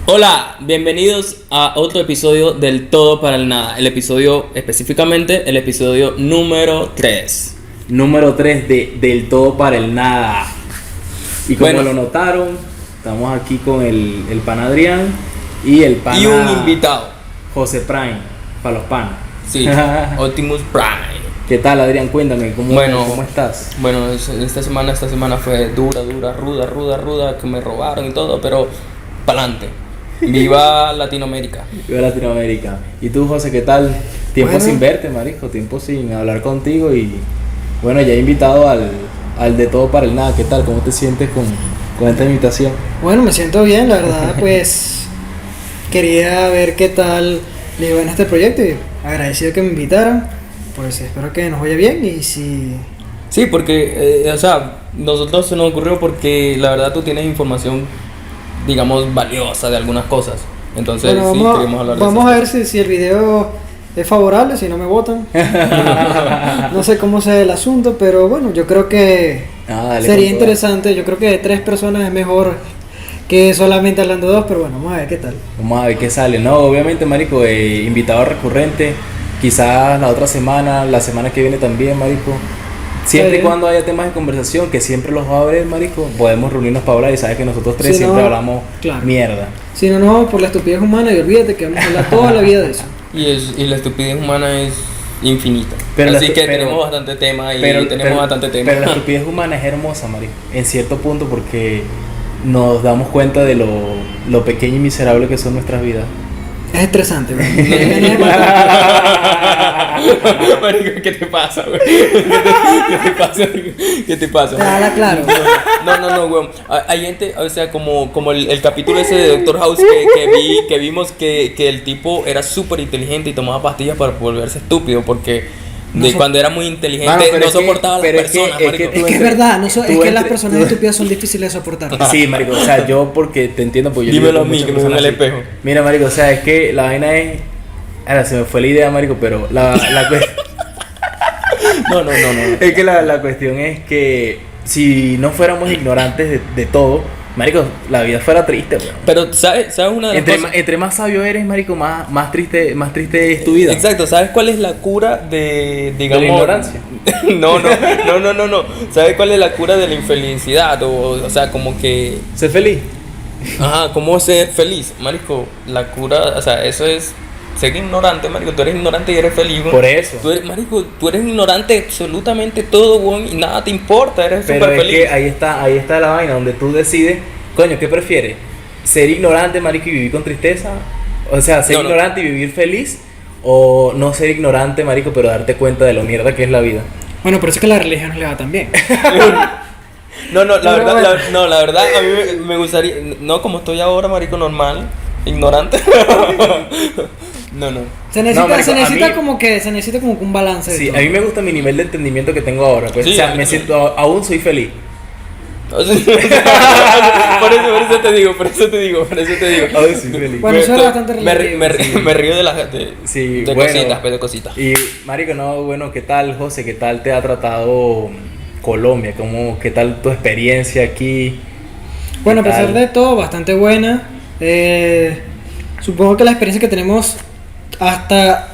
Hola, bienvenidos a otro episodio del Todo para el Nada. Específicamente el episodio número 3. Número 3 del Todo para el Nada. Y como Bueno. lo notaron, estamos aquí con el pan Adrián y el pan Y un invitado. José Prime, para los panas. Sí, Optimus Prime. ¿Qué tal, Adrián? Cuéntame, ¿cómo estás? Bueno, esta semana fue dura, ruda, que me robaron y todo, pero pa'lante. Viva Latinoamérica. Viva Latinoamérica. ¿Y tú, José, qué tal? Tiempo Bueno. sin verte, marico, tiempo sin hablar contigo y bueno, ya he invitado al de Todo para el Nada. ¿Qué tal? ¿Cómo te sientes con esta invitación? Bueno, me siento bien, la verdad, pues quería ver qué tal le iba en este proyecto y agradecido que me invitaran. Pues espero que nos vaya bien y si... Sí, porque, nosotros se nos ocurrió porque la verdad tú tienes información, digamos, valiosa de algunas cosas. Entonces, Bueno, sí, queremos hablar de vamos esas a ver si el video es favorable, si no me votan. No sé cómo sea el asunto, pero bueno, yo creo que Dale, sería con toda. interesante. Yo creo que de 3 personas es mejor que solamente hablando de 2, pero bueno, vamos a ver qué tal. Vamos a ver qué sale. No, obviamente, marico, invitado recurrente. Quizás la otra semana, la semana que viene también, marico. Siempre y Sí. cuando haya temas de conversación, que siempre los va a haber, marico, podemos reunirnos para hablar y sabes que nosotros tres Si siempre no, hablamos claro. mierda. Si no, no, por la estupidez humana y olvídate que vamos a hablar toda la vida de eso. Y la estupidez humana es infinita. Pero la Así estu- que pero- tenemos bastante tema y tenemos bastante tema. Pero la estupidez humana es hermosa, marico, en cierto punto, porque nos damos cuenta de lo pequeño y miserable que son nuestras vidas. Es estresante, ¿verdad? Marico, ¿qué te pasa, güey? ¿Qué te pasa? ¿Qué te pasa? Déjala claro. No, güey. Hay gente, o sea, como el capítulo ese de Doctor House que vimos que el tipo era súper inteligente y tomaba pastillas para volverse estúpido porque cuando era muy inteligente Mano, pero no es que- soportaba a las pero es que- personas, es marico. que Es que es verdad, no so- Tú es que las entre- personas tú- estúpidas son difíciles de soportar. Sí, marico, o sea, yo porque te entiendo, porque yo Dímelo lidio a con mí, muchas que me veo en personas el así. espejo. Mira, marico, o sea, es que la vaina es... Ahora, se me fue la idea, marico, pero la cuestión... No. Es que la cuestión es que si no fuéramos ignorantes de todo, marico, la vida fuera triste, weón. Pero, ¿sabes una de las cosas? Entre más sabio eres, marico, más triste es tu vida. Exacto, ¿sabes cuál es la cura de, digamos, ¿De la ignorancia? No. ¿Sabes cuál es la cura de la infelicidad? O sea, como que, Sé feliz. ajá, ¿cómo ser feliz? Marico, la cura, o sea, eso es ser ignorante, marico. Tú eres ignorante y eres feliz, güey. Por eso. Marico, tú eres ignorante de absolutamente todo, güey, y nada te importa, eres Pero súper es feliz. que ahí está la vaina donde tú decides, coño, ¿qué prefieres? ¿Ser ignorante, marico, y vivir con tristeza? O sea, ser No, no. ignorante y vivir feliz, o no ser ignorante, marico, pero darte cuenta de lo mierda que es la vida. Bueno, por eso es que la religión no le va tan bien. No, la Pero verdad, bueno. la verdad, a mí me gustaría, no como estoy ahora, marico, normal, ignorante. No. Se necesita, No, marico, se necesita a mí- como que un balance de Sí, todo. a mí me gusta mi nivel de entendimiento que tengo ahora. Pues, Sí, o sea, a mí me también. siento, aún soy feliz. Por eso te digo. Aún soy feliz. Bueno, eso era bastante me relativo. me río de las Sí, de bueno. cositas, pues, de cositas. Y, marico, no, bueno, ¿qué tal, José? ¿Qué tal te ha tratado Colombia? ¿Qué tal tu experiencia aquí? Bueno, a ¿Qué pesar tal? de todo, bastante buena. Supongo que la experiencia que tenemos hasta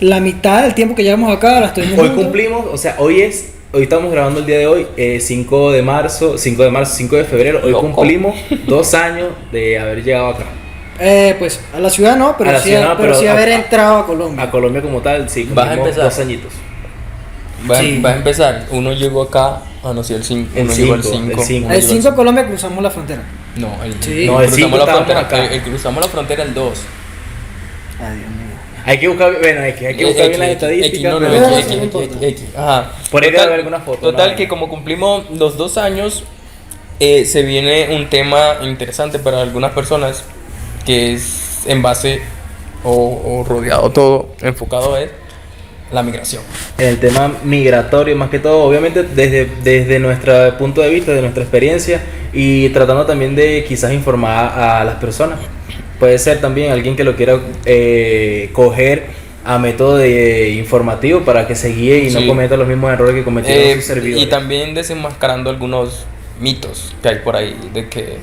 la mitad del tiempo que llevamos acá la estuvimos Hoy juntos. cumplimos, o sea, hoy estamos grabando el día de hoy, 5 de febrero, hoy Loco. cumplimos 2 años de haber llegado acá. Pues a la ciudad no, pero A la sí, ciudad no, pero pero sí a- haber entrado a Colombia. A Colombia como tal, sí, Vas a cumplimos empezar. 2 añitos. Sí. Va a empezar. Uno llegó acá, no sé, el 5. El Uno llegó el cinco, 5. el cinco. El 5 a Colombia cruzamos la frontera. No, Sí. No, el cinco cruzamos la estábamos frontera. acá. Cruzamos la frontera el 2. Ay, Dios mío. Hay que buscar, bueno, hay que buscar bien las estadísticas. No, pero- X. Ajá. Por ahí debe haber alguna foto, Total, ¿no? que como cumplimos los 2 años, se viene un tema interesante para algunas personas que es en base o rodeado todo, enfocado es la migración. En el tema migratorio, más que todo, obviamente desde nuestro punto de vista, de nuestra experiencia y tratando también de quizás informar a las personas. Puede ser también alguien que lo quiera coger a método informativo para que se guíe y no Sí. cometa los mismos errores que cometieron sus Y servidores. también desenmascarando algunos mitos que hay por ahí de que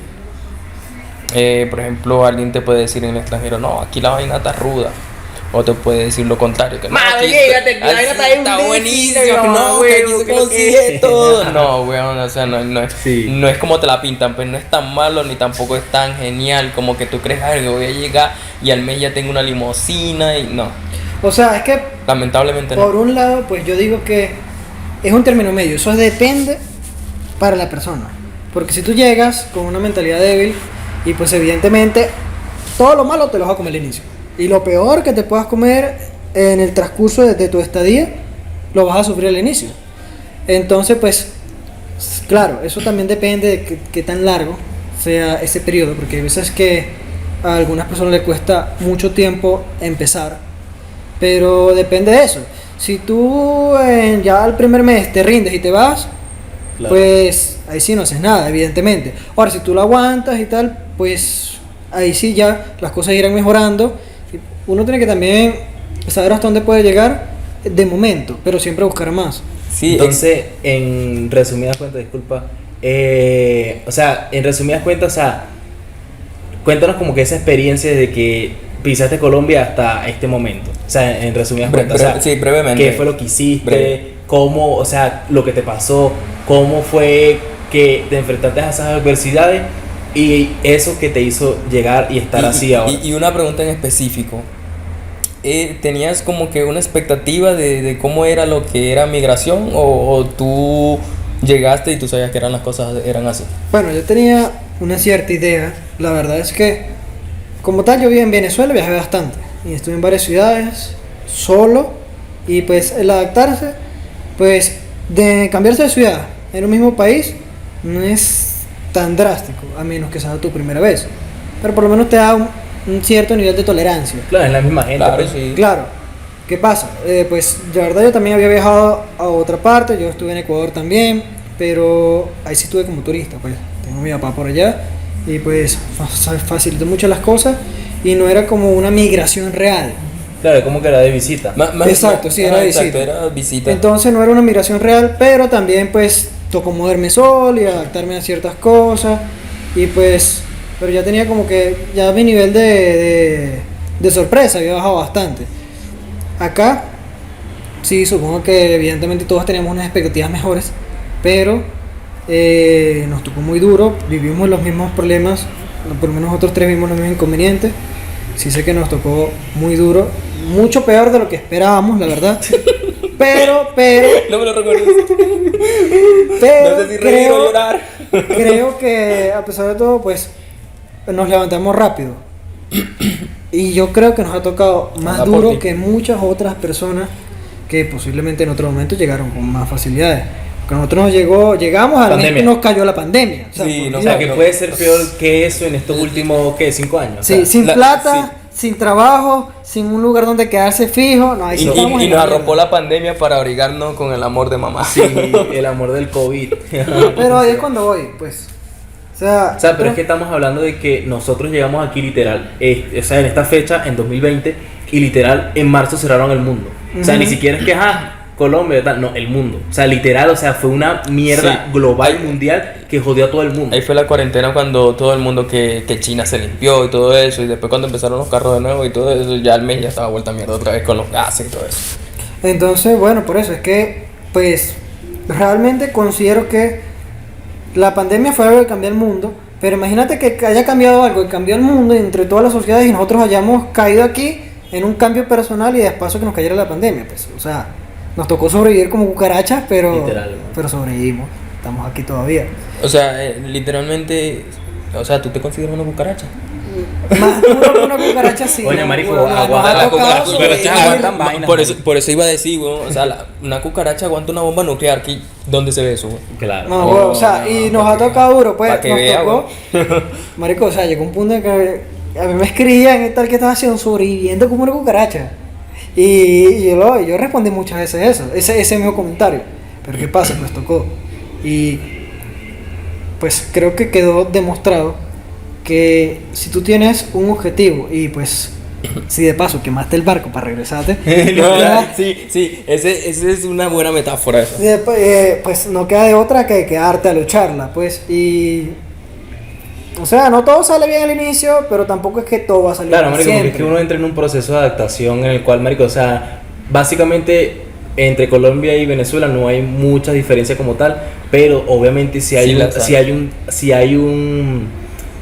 Por ejemplo, alguien te puede decir en el extranjero, no, aquí la vaina está ruda. O te puede decir lo contrario, que no, Madre, aquí llégate, la vaina está buenísima, no, que aquí weón, se consigue todo. No, weón, o sea, Sí. no es como te la pintan, pero no es tan malo ni tampoco es tan genial como que tú crees, ay, que voy a llegar y al mes ya tengo una limusina y no, O sea, es que lamentablemente por no. un lado, pues yo digo que es un término medio. Eso depende para la persona. Porque si tú llegas con una mentalidad débil y pues evidentemente todo lo malo te lo vas a comer al inicio. Y lo peor que te puedas comer en el transcurso de tu estadía, lo vas a sufrir al inicio. Entonces, pues, claro, eso también depende de qué tan largo sea ese periodo, porque hay veces que a algunas personas les cuesta mucho tiempo empezar, pero depende de eso. Si tú ya al primer mes te rindes y te vas, Claro. pues ahí sí no haces nada, evidentemente. Ahora, si tú lo aguantas y tal, pues ahí sí ya las cosas irán mejorando. Uno tiene que también saber hasta dónde puede llegar de momento, pero siempre buscar más. Sí, Entonces, en resumidas cuentas, disculpa, o sea, en resumidas cuentas, o sea, cuéntanos como que esa experiencia de que pisaste Colombia hasta este momento. O sea, en resumidas cuentas, o sea, sí, brevemente. ¿qué fue lo que hiciste? Breve. ¿Cómo, o sea, lo que te pasó? ¿Cómo fue que te enfrentaste a esas adversidades? Y eso que te hizo llegar y estar así ahora. Y una pregunta en específico. ¿Tenías como que una expectativa de cómo era lo que era migración o tú llegaste y tú sabías que las cosas eran así? Bueno, yo tenía una cierta idea. La verdad es que, como tal, yo viví en Venezuela, viajé bastante. Y estuve en varias ciudades, solo. Y pues el adaptarse, pues de cambiarse de ciudad en un mismo país, no es tan drástico, a menos que sea tu primera vez. Pero por lo menos te da un cierto nivel de tolerancia. Claro, es la misma gente. Claro, pues. sí. Claro, ¿qué pasa? Pues la verdad yo también había viajado a otra parte, yo estuve en Ecuador también, pero ahí sí estuve como turista, pues tengo a mi papá por allá y pues facilitó mucho las cosas y no era como una migración real. Claro, como que era de visita. Exacto, sí, era exacto, visita. era visita. Entonces no era una migración real, pero también pues tocó moverme solo y adaptarme a ciertas cosas y pues, pero ya tenía como que, ya mi nivel de sorpresa había bajado bastante. Acá, sí, supongo que evidentemente todos teníamos unas expectativas mejores, pero nos tocó muy duro, vivimos los mismos problemas, por lo menos nosotros tres vimos los mismos inconvenientes. Sí sé que nos tocó muy duro, mucho peor de lo que esperábamos, la verdad. Pero, No me lo recuerdo. pero No sé si reír o creo, llorar. creo que a pesar de todo, pues nos levantamos rápido. Y yo creo que nos ha tocado más Ah, por duro ti. que muchas otras personas que posiblemente en otro momento llegaron con más facilidades. Porque a nosotros llegamos al mes Pandemia. que nos cayó la pandemia. O sea, Sí, por no, O Dios. sea, que puede ser peor que eso en estos últimos, ¿qué? 5 años. O Sí, sea, sin plata, sin trabajo, sin un lugar donde quedarse fijo. No, ahí sí estamos Y en nos la arropó mierda. la pandemia para abrigarnos con el amor de mamá. sí, el amor del COVID. Pero ahí es cuando voy, pues. O sea, O sea, pero es que estamos hablando de que nosotros llegamos aquí literal, o sea, en esta fecha, en 2020, y literal en marzo cerraron el mundo. O sea, Ujú. ni siquiera es que, Colombia, tal, no, el mundo. O sea, literal, o sea, fue una mierda Sí. global, mundial, que jodió a todo el mundo. Ahí fue la cuarentena cuando todo el mundo que China se limpió y todo eso. Y después cuando empezaron los carros de nuevo y todo eso, ya el mes ya estaba vuelta a mierda otra vez con los gases y todo eso. entonces, bueno, por eso es que, pues, realmente considero que la pandemia fue algo que cambió el mundo. Pero imagínate que haya cambiado algo, que cambió el mundo entre todas las sociedades y nosotros hayamos caído aquí en un cambio personal y de paso que nos cayera la pandemia. Pues, o sea, nos tocó sobrevivir como cucarachas, pero Literal. sobrevivimos. Estamos aquí todavía. O sea, literalmente, o sea, ¿tú te consideras una cucaracha? Más duro que una cucaracha, sí. Oye, ¿no? marico, Bueno, nos aguanta, ha la tocado cucaracha sobrevivir. aguantan vainas, por eso iba a decir, weón, o sea, una cucaracha aguanta una bomba nuclear. ¿Dónde se ve eso, weón? Claro. No, güey, o sea, y nos ha tocado duro, pues, Pa' que nos vea, tocó. Marico, o sea, llegó un punto en que a mí me escribían y tal que estaba haciendo sobreviviendo como una cucaracha. Y yo respondí muchas veces eso, ese mismo comentario. Pero ¿qué pasa? Pues tocó. Y pues creo que quedó demostrado que si tú tienes un objetivo y pues si de paso quemaste el barco para regresarte, Sí, ese es una buena metáfora esa. pues no queda de otra que quedarte a lucharla, pues. Y O sea, no todo sale bien al inicio, pero tampoco es que todo va a salir Claro, bien marico, porque es siempre. que uno entra en un proceso de adaptación en el cual, marico, o sea, básicamente entre Colombia y Venezuela no hay mucha diferencia como tal, pero obviamente si hay Sí un, las hay.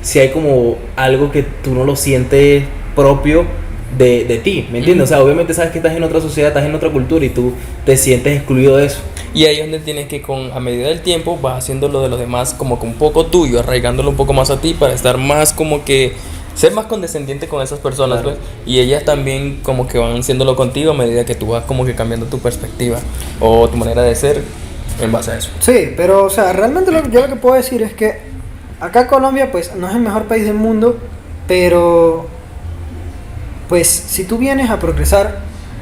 si hay como algo que tú no lo sientes propio de ti, ¿me entiendes? O sea, obviamente sabes que estás en otra sociedad, estás en otra cultura y tú te sientes excluido de eso. Y ahí es donde tienes que, a medida del tiempo, vas haciendo lo de los demás como que un poco tuyo, arraigándolo un poco más a ti para estar más como que, ser más condescendiente con esas personas, Claro. pues. Y ellas también como que van haciéndolo contigo a medida que tú vas como que cambiando tu perspectiva o tu manera de ser en base a eso. Sí, pero o sea, realmente yo lo que puedo decir es que acá Colombia pues no es el mejor país del mundo, pero pues si tú vienes a progresar,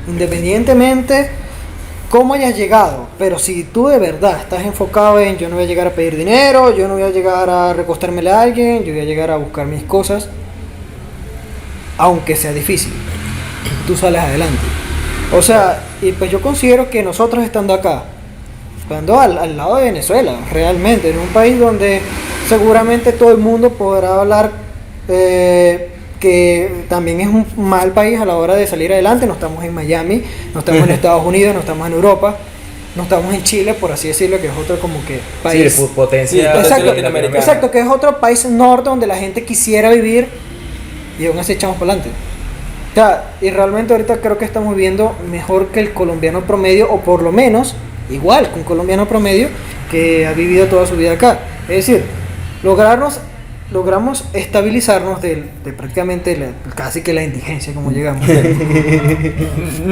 independientemente cómo hayas llegado, pero si tú de verdad estás enfocado en yo no voy a llegar a pedir dinero, yo no voy a llegar a recostármele a alguien, yo voy a llegar a buscar mis cosas, aunque sea difícil, tú sales adelante. O sea, y pues yo considero que nosotros estando acá, estando al lado de Venezuela, realmente, en un país donde seguramente todo el mundo podrá hablar que también es un mal país a la hora de salir adelante. No estamos en Miami, no estamos en Estados Unidos, no estamos en Europa, no estamos en Chile, por así decirlo, que es otro como que país. Sí, potencia Sí, Exacto, latinoamericana. exacto, que es otro país norte donde la gente quisiera vivir y aún así echamos para adelante. O sea, y realmente ahorita creo que estamos viviendo mejor que el colombiano promedio, o por lo menos igual que un colombiano promedio que ha vivido toda su vida acá. Es decir, logramos estabilizarnos de prácticamente casi que la indigencia, como llegamos,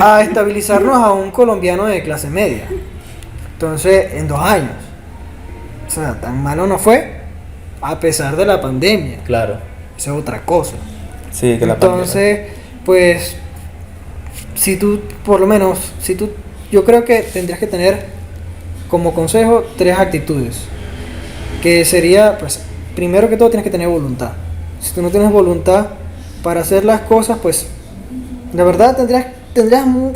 a estabilizarnos a un colombiano de clase media. Entonces, en 2 años. O sea, tan malo no fue, a pesar de la pandemia. Claro. Eso es otra cosa. Sí, que la Entonces, pues, si tú, por lo menos, yo creo que tendrías que tener como consejo 3 actitudes. Que sería, pues, primero que todo tienes que tener voluntad. Si tú no tienes voluntad para hacer las cosas, pues, la verdad tendrías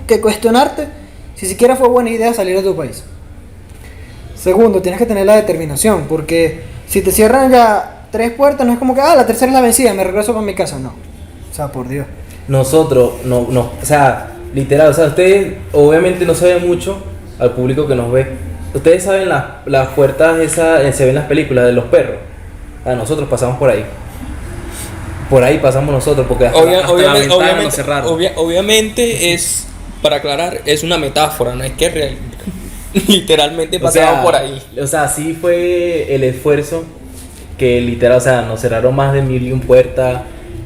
que cuestionarte si siquiera fue buena idea salir de tu país. Segundo, tienes que tener la determinación, porque si te cierran ya 3 puertas, no es como que, la tercera es la vencida, me regreso para mi casa, no. O sea, por Dios. Nosotros, no, o sea, literal, o sea, ustedes obviamente no saben mucho al público que nos ve. Ustedes saben las puertas esas, se ven en las películas de los perros. Nosotros pasamos por ahí. Por ahí pasamos nosotros, porque hasta la ventana nos cerraron. Obviamente es, para aclarar, es una metáfora, no es que literalmente pasamos por ahí. O sea, sí fue el esfuerzo que literal, o sea, nos cerraron más de 1001 puertas,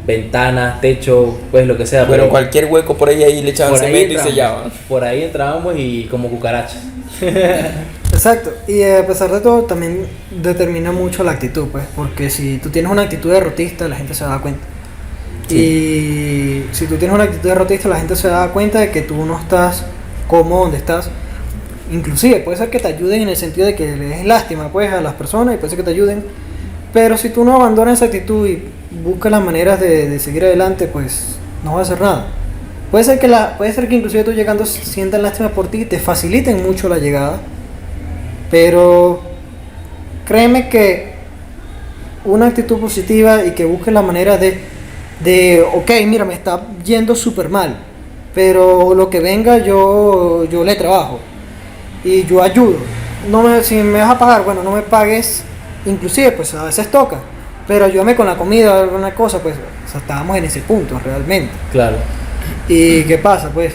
ventanas, techo, pues lo que sea. Pero cualquier hueco por ahí le echaban cemento y sellaban. Por ahí entrábamos y como cucarachas. Exacto, y a pesar de todo también determina mucho la actitud, pues, porque si tú tienes una actitud derrotista, la gente se da cuenta. Sí. Y si tú tienes una actitud derrotista, la gente se da cuenta de que tú no estás cómodo donde estás. Inclusive puede ser que te ayuden en el sentido de que le des lástima, pues, a las personas, y puede ser que te ayuden, pero si tú no abandonas esa actitud y buscas las maneras de seguir adelante, pues no vas a hacer nada. Puede ser que inclusive tú llegando sientan lástima por ti y te faciliten mucho la llegada, pero créeme que una actitud positiva y que busques la manera ok, mira, me está yendo súper mal, pero lo que venga yo le trabajo y yo ayudo. Si me vas a pagar, bueno, no me pagues, inclusive pues a veces toca, pero ayúdame con la comida o alguna cosa, pues, o sea, estábamos en ese punto realmente. Claro. ¿Y qué pasa? Pues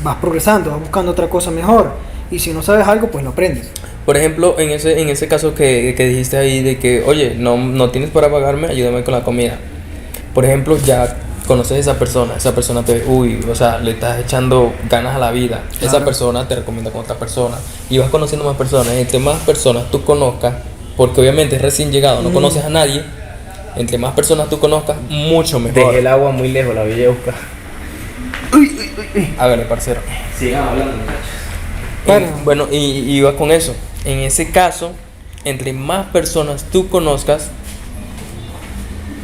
vas progresando, vas buscando otra cosa mejor. Y si no sabes algo, pues lo aprendes. Por ejemplo, en ese caso que dijiste ahí de que, oye, no tienes para pagarme, ayúdame con la comida. Por ejemplo, ya conoces a esa persona te o sea, le estás echando ganas a la vida. Claro. Esa persona te recomienda con otra persona. Y vas conociendo más personas. Entre más personas tú conozcas, porque obviamente es recién llegado, no conoces a nadie. Entre más personas tú conozcas, mucho mejor. Dejé el agua muy lejos, la voy a buscar. Hágale, parcero. Sigan hablando, muchachos. Bueno. Y vas con eso. En ese caso, entre más personas tú conozcas,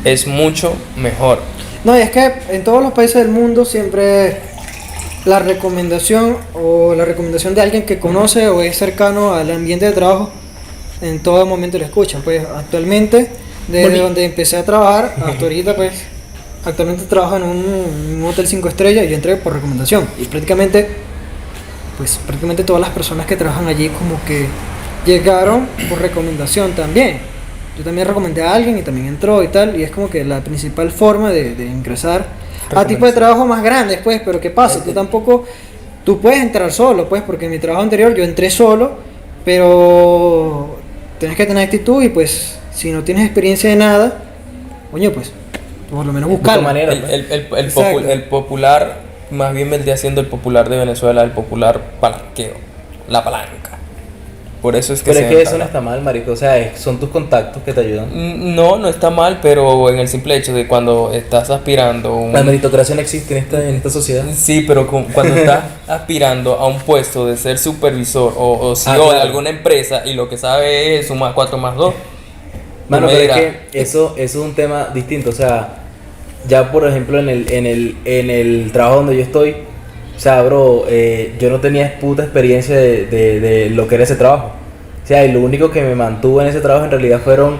es mucho mejor. No, y es que en todos los países del mundo siempre la recomendación de alguien que conoce o es cercano al ambiente de trabajo en todo momento lo escuchan. Pues actualmente, desde donde empecé a trabajar hasta ahorita, pues actualmente trabajo en un hotel 5 estrellas y yo entré por recomendación. Y prácticamente todas las personas que trabajan allí como que llegaron por recomendación también. Yo también recomendé a alguien y también entró y tal, y es como que la principal forma de ingresar a tipo de trabajo más grandes, pues. Pero ¿qué pasa? Tú puedes entrar solo, pues, porque en mi trabajo anterior yo entré solo, pero tienes que tener actitud y pues si no tienes experiencia de nada, coño, pues por lo menos buscar el popular, más bien vendría siendo el popular de Venezuela, el popular palanqueo, la palanca. Por eso es que pero es que eso no está mal, marico, o sea, son tus contactos que te ayudan. No está mal, pero en el simple hecho de cuando estás aspirando la meritocracia no existe en esta sociedad. Sí, pero cuando estás aspirando a un puesto de ser supervisor o CEO de alguna empresa y lo que sabe es sumar 4 más 2. Mano, pero es que eso es un tema distinto, o sea, ya por ejemplo en el trabajo donde yo estoy, o sea, bro, yo no tenía puta experiencia de lo que era ese trabajo. O sea, y lo único que me mantuvo en ese trabajo en realidad fueron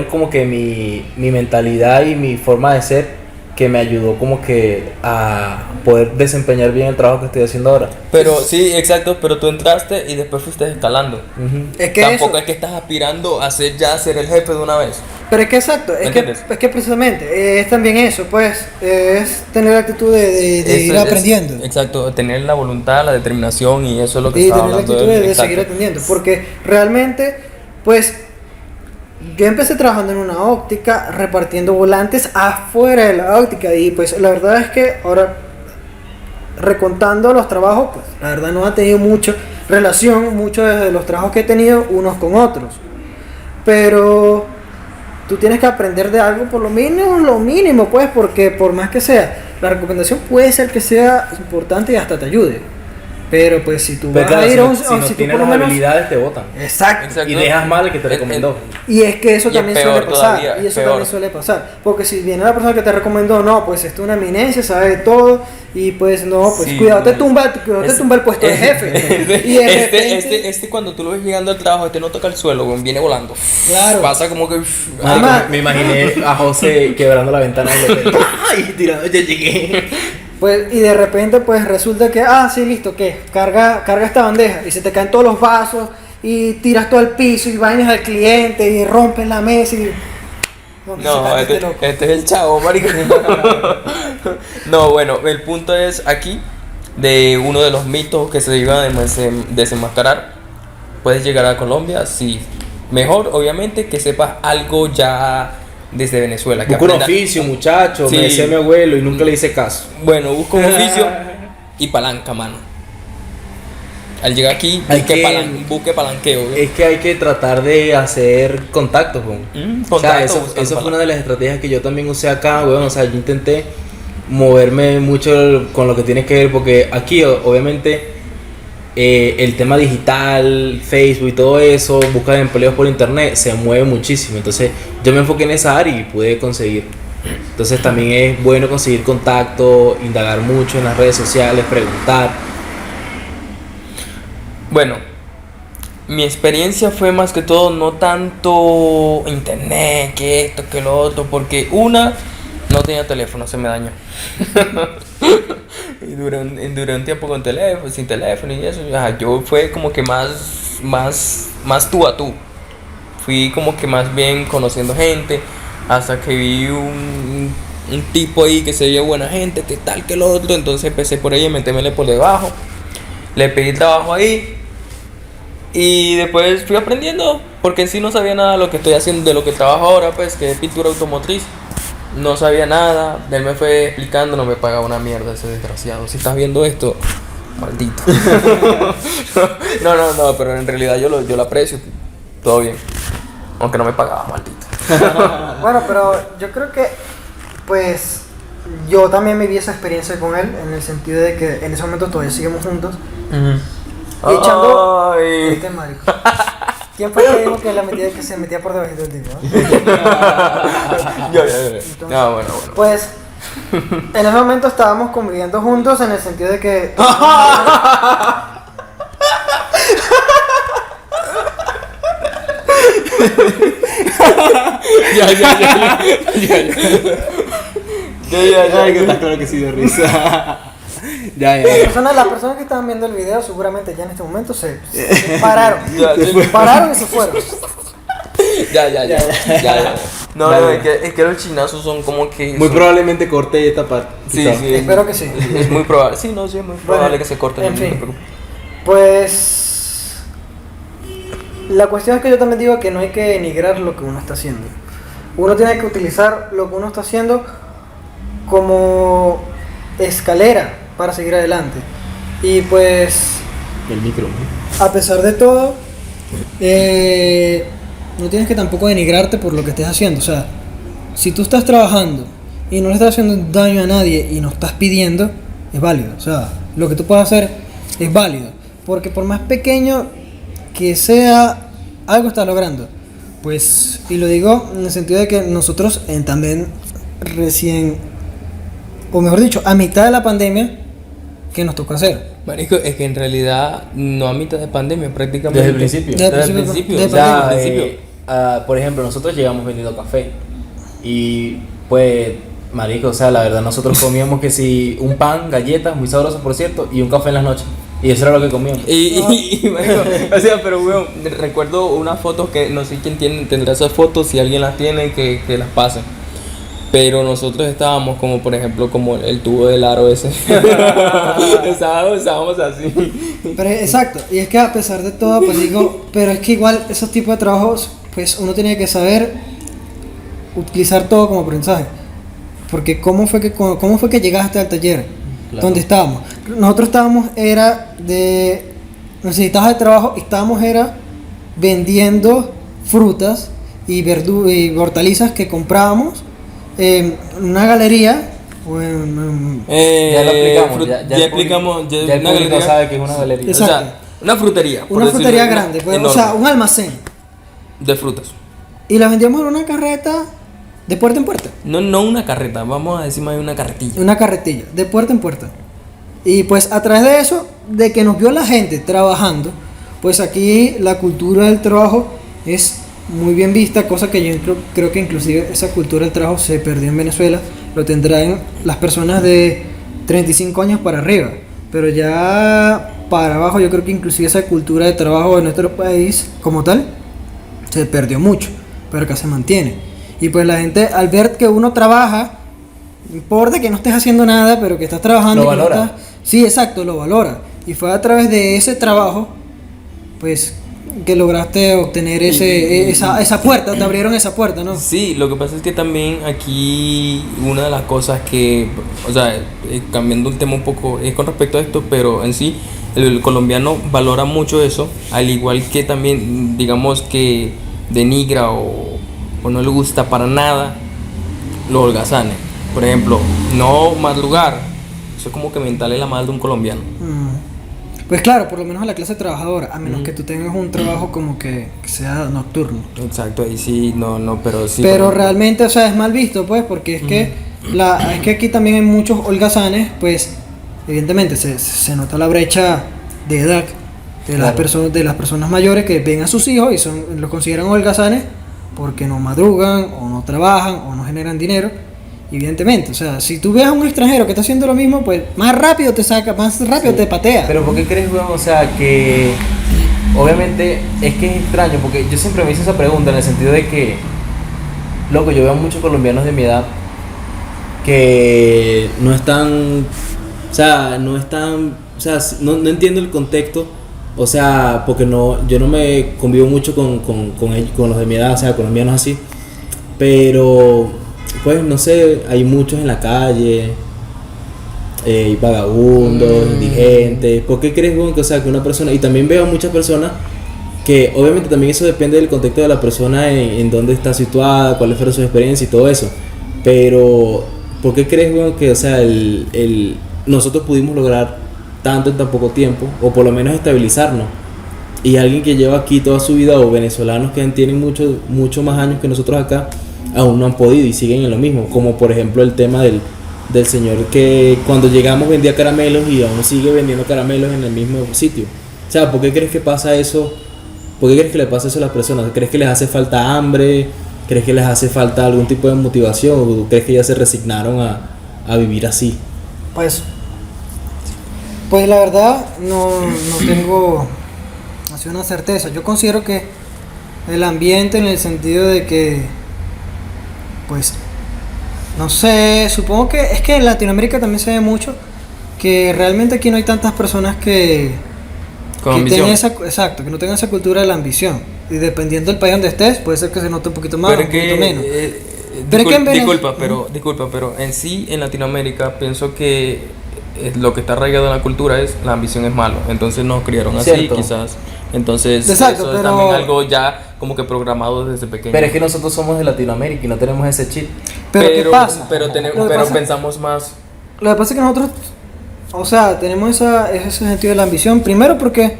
como que mi mentalidad y mi forma de ser, que me ayudó como que a poder desempeñar bien el trabajo que estoy haciendo ahora. Pero sí, exacto, pero tú entraste y después fuiste escalando. Uh-huh. Es que tampoco es que estás aspirando a ser el jefe de una vez. Pero es que exacto, es que precisamente es también eso, pues, es tener la actitud de ir aprendiendo. Exacto, tener la voluntad, la determinación, y eso es lo que y estaba tener la hablando actitud de exacto. seguir aprendiendo, porque realmente, pues, yo empecé trabajando en una óptica, repartiendo volantes afuera de la óptica, y pues la verdad es que ahora, recontando los trabajos, pues la verdad no ha tenido mucha relación, muchos de los trabajos que he tenido unos con otros, pero tú tienes que aprender de algo por lo mínimo, pues, porque por más que sea, la recomendación puede ser que sea importante y hasta te ayude. Pero pues si tú vas a ir a un... Si no tienes las habilidades te botan. Exacto. Y dejas mal el que te recomendó. Y es que eso también suele pasar. Todavía, y eso también suele pasar. Porque si viene la persona que te recomendó, no, pues esto es una eminencia, sabe de todo. Y pues no, pues sí, cuidado, te tumba el puesto de jefe. Y de repente, cuando tú lo ves llegando al trabajo, no toca el suelo, viene volando. Claro. Pasa como que... Me imaginé a José quebrando la ventana del hotel. ¡Ay! Tirando, ya llegué. Pues, y de repente pues resulta que, sí, listo, ¿qué? Carga esta bandeja y se te caen todos los vasos y tiras todo al piso y bañas al cliente y rompes la mesa y... No, este es el chavo, marico. No, bueno, el punto es aquí de uno de los mitos que se iba a desenmascarar. ¿Puedes llegar a Colombia? Sí. Mejor, obviamente, que sepas algo ya desde Venezuela. Busca un oficio, muchacho, sí. Me decía mi abuelo y nunca le hice caso. Bueno, busca un oficio y palanca, mano. Al llegar aquí, busque palanqueo. ¿Ve? Es que hay que tratar de hacer contactos, weón. O sea, eso fue una de las estrategias que yo también usé acá, weón. O sea, yo intenté moverme mucho con lo que tiene que ver, porque aquí, obviamente, el tema digital, Facebook y todo eso, buscar empleos por internet, se mueve muchísimo. Entonces, yo me enfoqué en esa área y pude conseguir. Entonces, también es bueno conseguir contacto, indagar mucho en las redes sociales, preguntar. Bueno, mi experiencia fue más que todo no tanto internet, que esto, que lo otro, porque no tenía teléfono, se me dañó. Y duré un tiempo sin teléfono y eso. Yo fue como que más tú a tú. Fui como que más bien conociendo gente, hasta que vi un tipo ahí que se veía buena gente, que tal, que lo otro. Entonces empecé por ahí a metérmele por debajo. Le pedí trabajo ahí. Y después fui aprendiendo, porque en sí no sabía nada de lo que estoy haciendo, de lo que trabajo ahora, pues, que es pintura automotriz. No sabía nada, él me fue explicando, no me pagaba una mierda ese desgraciado. Si estás viendo esto, maldito. No, pero en realidad yo lo aprecio, todo bien. Aunque no me pagaba, maldito. Bueno, pero yo creo que, pues, yo también viví esa experiencia con él, en el sentido de que en ese momento todavía seguimos juntos. Y echando... Este marico. ¿Quién fue el que dijo que se metía por debajo del tipo? Yo. Bueno. Pues, en ese momento estábamos conviviendo juntos en el sentido de que... Ya, ya, ya. Ay, que estás claro que sí de risa. Ya. Las personas que estaban viendo el video seguramente ya en este momento se pararon. Ya, Se pararon y se fueron. Ya. No, Dale. no, es que los chinazos son como que. Muy son- probablemente corte esta parte. Sí, quizá. sí. Espero que sí. Es muy probable. Sí, no, sí, es muy probable Bueno, que se corte. en no te fin. preocupes. Pues la cuestión es que yo también digo que no hay que denigrar lo que uno está haciendo. Uno tiene que utilizar lo que uno está haciendo como escalera para seguir adelante. Y pues El micro. a pesar de todo, no tienes que tampoco denigrarte por lo que estés haciendo. O sea, si tú estás trabajando y no le estás haciendo daño a nadie y no estás pidiendo, es válido. O sea, lo que tú puedes hacer es válido. Porque por más pequeño que sea, algo estás logrando. Pues, y lo digo en el sentido de que nosotros también recién, o mejor dicho, a mitad de la pandemia, ¿qué nos tocó hacer? Marico, es que en realidad no a mitad de pandemia, prácticamente. Desde el principio. Desde Desde el el principio. de O sea, Desde el principio. por ejemplo, nosotros llegamos vendiendo café y pues, marico, o sea, la verdad nosotros comíamos que si un pan, galletas, muy sabrosos por cierto, y un café en las noches. Y eso era lo que comíamos. Marico, o sea, pero weón, recuerdo unas fotos que no sé quién tendrá esas fotos, si alguien las tiene, que las pase. Pero nosotros estábamos como, por ejemplo, como el tubo del aro ese. estábamos así. Pero exacto, y es que a pesar de todo, pues digo, pero es que igual esos tipos de trabajos, pues uno tiene que saber utilizar todo como aprendizaje. Porque cómo fue que llegaste al taller, Claro. donde estábamos. Nosotros estábamos, necesitabas de trabajo y estábamos vendiendo frutas y hortalizas que comprábamos en una galería o en Ya lo explicamos. Ya explicamos. Ya el una público galería. sabe que es una galería. O Exacto. sea, una frutería. por una decirlo frutería así, grande, pues, o enorme, sea, un almacén. de frutas. Y la vendíamos en una carreta de puerta en puerta. No una carreta, vamos a decir más bien una carretilla. Una carretilla, de puerta en puerta. Y pues a través de eso, de que nos vio la gente trabajando, pues aquí la cultura del trabajo es muy bien vista, cosa que yo creo que inclusive esa cultura del trabajo se perdió en Venezuela, lo tendrán las personas de 35 años para arriba, pero ya para abajo yo creo que inclusive esa cultura de trabajo en nuestro país como tal se perdió mucho, pero acá se mantiene. Y pues la gente al ver que uno trabaja, no importa que no estés haciendo nada, pero que estás trabajando. Lo y que no valora. estás- sí, exacto, lo valora. Y fue a través de ese trabajo, pues, que lograste obtener esa puerta, te abrieron esa puerta, ¿no? Sí, lo que pasa es que también aquí una de las cosas que, o sea, cambiando un tema un poco, es con respecto a esto, pero en sí, el colombiano valora mucho eso, al igual que también, digamos que denigra o no le gusta para nada los holgazanes. Por ejemplo, no madrugar, eso es como que mental es la madre de un colombiano. Pues claro, por lo menos a la clase trabajadora, a menos que tú tengas un trabajo como que sea nocturno. Exacto, ahí sí, no, pero sí. Pero por- realmente, o sea, es mal visto, pues, porque es que aquí también hay muchos holgazanes, pues, evidentemente se nota la brecha de edad Claro. de las personas mayores que ven a sus hijos y los consideran holgazanes porque no madrugan o no trabajan o no generan dinero. Evidentemente, o sea, si tú ves a un extranjero que está haciendo lo mismo, pues más rápido te saca, más rápido te patea. Pero ¿por qué crees, weón? O sea, que obviamente es que es extraño, porque yo siempre me hice esa pregunta en el sentido de que, loco, yo veo muchos colombianos de mi edad que no están, o sea, no entiendo el contexto, o sea, porque yo no me convivo mucho con los de mi edad, o sea, colombianos así, pero, pues, no sé, hay muchos en la calle, y vagabundos, indigentes. ¿Por qué crees, weón, que, o sea, que una persona, y también veo a muchas personas que obviamente también eso depende del contexto de la persona en dónde está situada, cuáles fueron sus experiencias y todo eso, pero ¿por qué crees, weón, que, o sea, nosotros pudimos lograr tanto en tan poco tiempo, o por lo menos estabilizarnos, y alguien que lleva aquí toda su vida, o venezolanos que tienen mucho más años que nosotros acá, aún no han podido y siguen en lo mismo? Como por ejemplo el tema del señor que cuando llegamos vendía caramelos y aún sigue vendiendo caramelos en el mismo sitio. O sea, ¿por qué crees que pasa eso ¿Por qué crees que le pasa eso a las personas? ¿Crees que les hace falta hambre? ¿Crees que les hace falta algún tipo de motivación? ¿O tú crees que ya se resignaron a vivir así? Pues, pues la verdad no tengo así una certeza. Yo considero que el ambiente, en el sentido de que, pues, no sé, supongo que es que en Latinoamérica también se ve mucho que realmente aquí no hay tantas personas Con que ambición. tengan exacto, que no tengan esa cultura de la ambición. Y dependiendo del país donde estés, puede ser que se note un poquito más o un poquito menos. Pero es que en disculpa, pero en sí, en Latinoamérica, pienso que lo que está arraigado en la cultura es la ambición es malo. Entonces nos criaron así, Cierto. quizás. Entonces, Exacto, eso es pero- también algo ya como que programado desde pequeño. Pero es que nosotros somos de Latinoamérica y no tenemos ese chip. Pero ¿qué pasa? Pero, Lo que pero pasa- pensamos más. Lo que pasa es que nosotros, o sea, tenemos ese sentido de la ambición. Primero porque,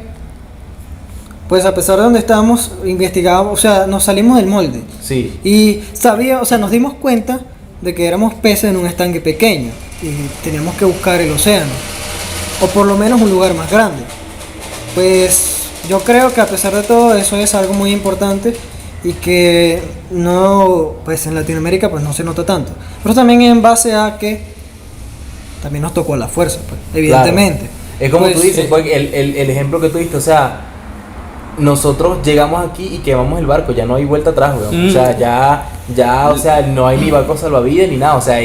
pues a pesar de donde estábamos, investigamos, o sea, nos salimos del molde. Sí. Y o sea, nos dimos cuenta de que éramos peces en un estanque pequeño y teníamos que buscar el océano, o por lo menos un lugar más grande. Pues yo creo que a pesar de todo eso es algo muy importante y que no, pues en Latinoamérica pues no se nota tanto. Pero también en base a que también nos tocó a la fuerza, pues, evidentemente. Claro. Es como Pues, tú dices, porque el ejemplo que tú diste, o sea, nosotros llegamos aquí y quemamos el barco, ya no hay vuelta atrás, weón. O sea, o sea, no hay ni barco salvavidas ni nada, o sea,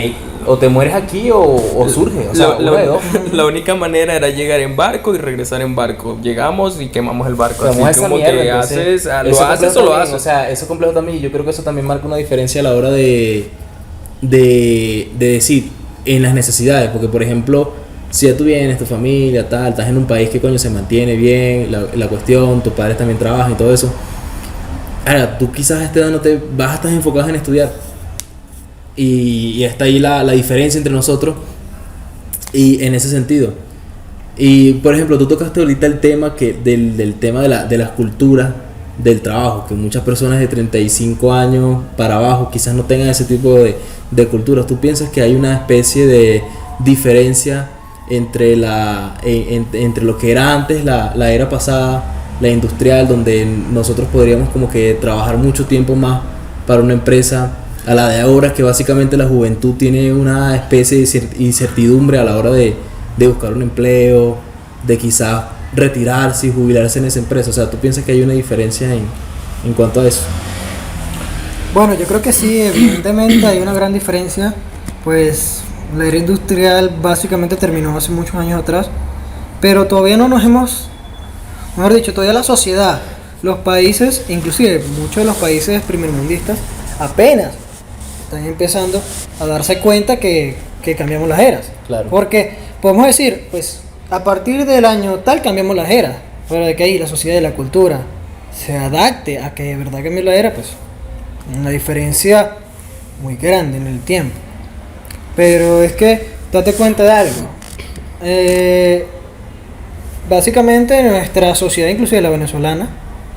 o te mueres aquí o surge, o sea, La, uno de dos. la única manera era llegar en barco y regresar en barco. Llegamos y quemamos el barco. Como Así esa como mierda, que entonces, haces, eso lo haces complejo o lo también, haces. O sea, eso es complejo también y yo creo que eso también marca una diferencia a la hora de decir en las necesidades, porque por ejemplo, si ya tú vienes, tu familia, tal, estás en un país que coño se mantiene bien, la cuestión, tus padres también trabajan y todo eso. Ahora, tú quizás a esta edad no te vas a estar enfocado en estudiar. Y está ahí la diferencia entre nosotros y en ese sentido. Y por ejemplo, tú tocaste ahorita el tema del tema de las culturas del trabajo, que muchas personas de 35 años para abajo quizás no tengan ese tipo de culturas. ¿Tú piensas que hay una especie de diferencia entre entre lo que era antes, la era pasada, la industrial, donde nosotros podríamos como que trabajar mucho tiempo más para una empresa, a la de ahora, que básicamente la juventud tiene una especie de incertidumbre a la hora de buscar un empleo, de quizás retirarse y jubilarse en esa empresa? O sea, ¿tú piensas que hay una diferencia en cuanto a eso? Bueno, yo creo que sí, evidentemente hay una gran diferencia, pues la era industrial básicamente terminó hace muchos años atrás, pero todavía no nos hemos, mejor dicho, todavía la sociedad, los países, inclusive muchos de los países primermundistas, apenas están empezando a darse cuenta que cambiamos las eras. Claro. Porque podemos decir, pues a partir del año tal cambiamos las eras, pero de que ahí la sociedad y la cultura se adapte a que de verdad cambie la era, pues una diferencia muy grande en el tiempo. Pero es que date cuenta de algo. Básicamente nuestra sociedad, inclusive la venezolana,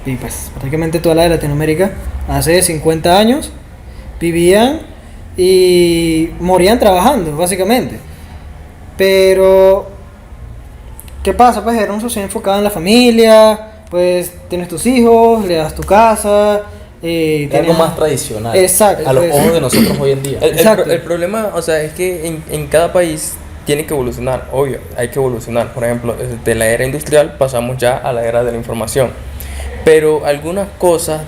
y pues prácticamente toda la de Latinoamérica, hace 50 años vivían y morían trabajando, básicamente. Pero ¿qué pasa? Pues era una sociedad enfocada en la familia, pues tienes tus hijos, le das tu casa, Es algo más tradicional. Exacto, A los pues. ojos de nosotros hoy en día. Exacto. El problema, o sea, es que en cada país tiene que evolucionar, obvio, hay que evolucionar. Por ejemplo, de la era industrial pasamos ya a la era de la información. Pero algunas cosas,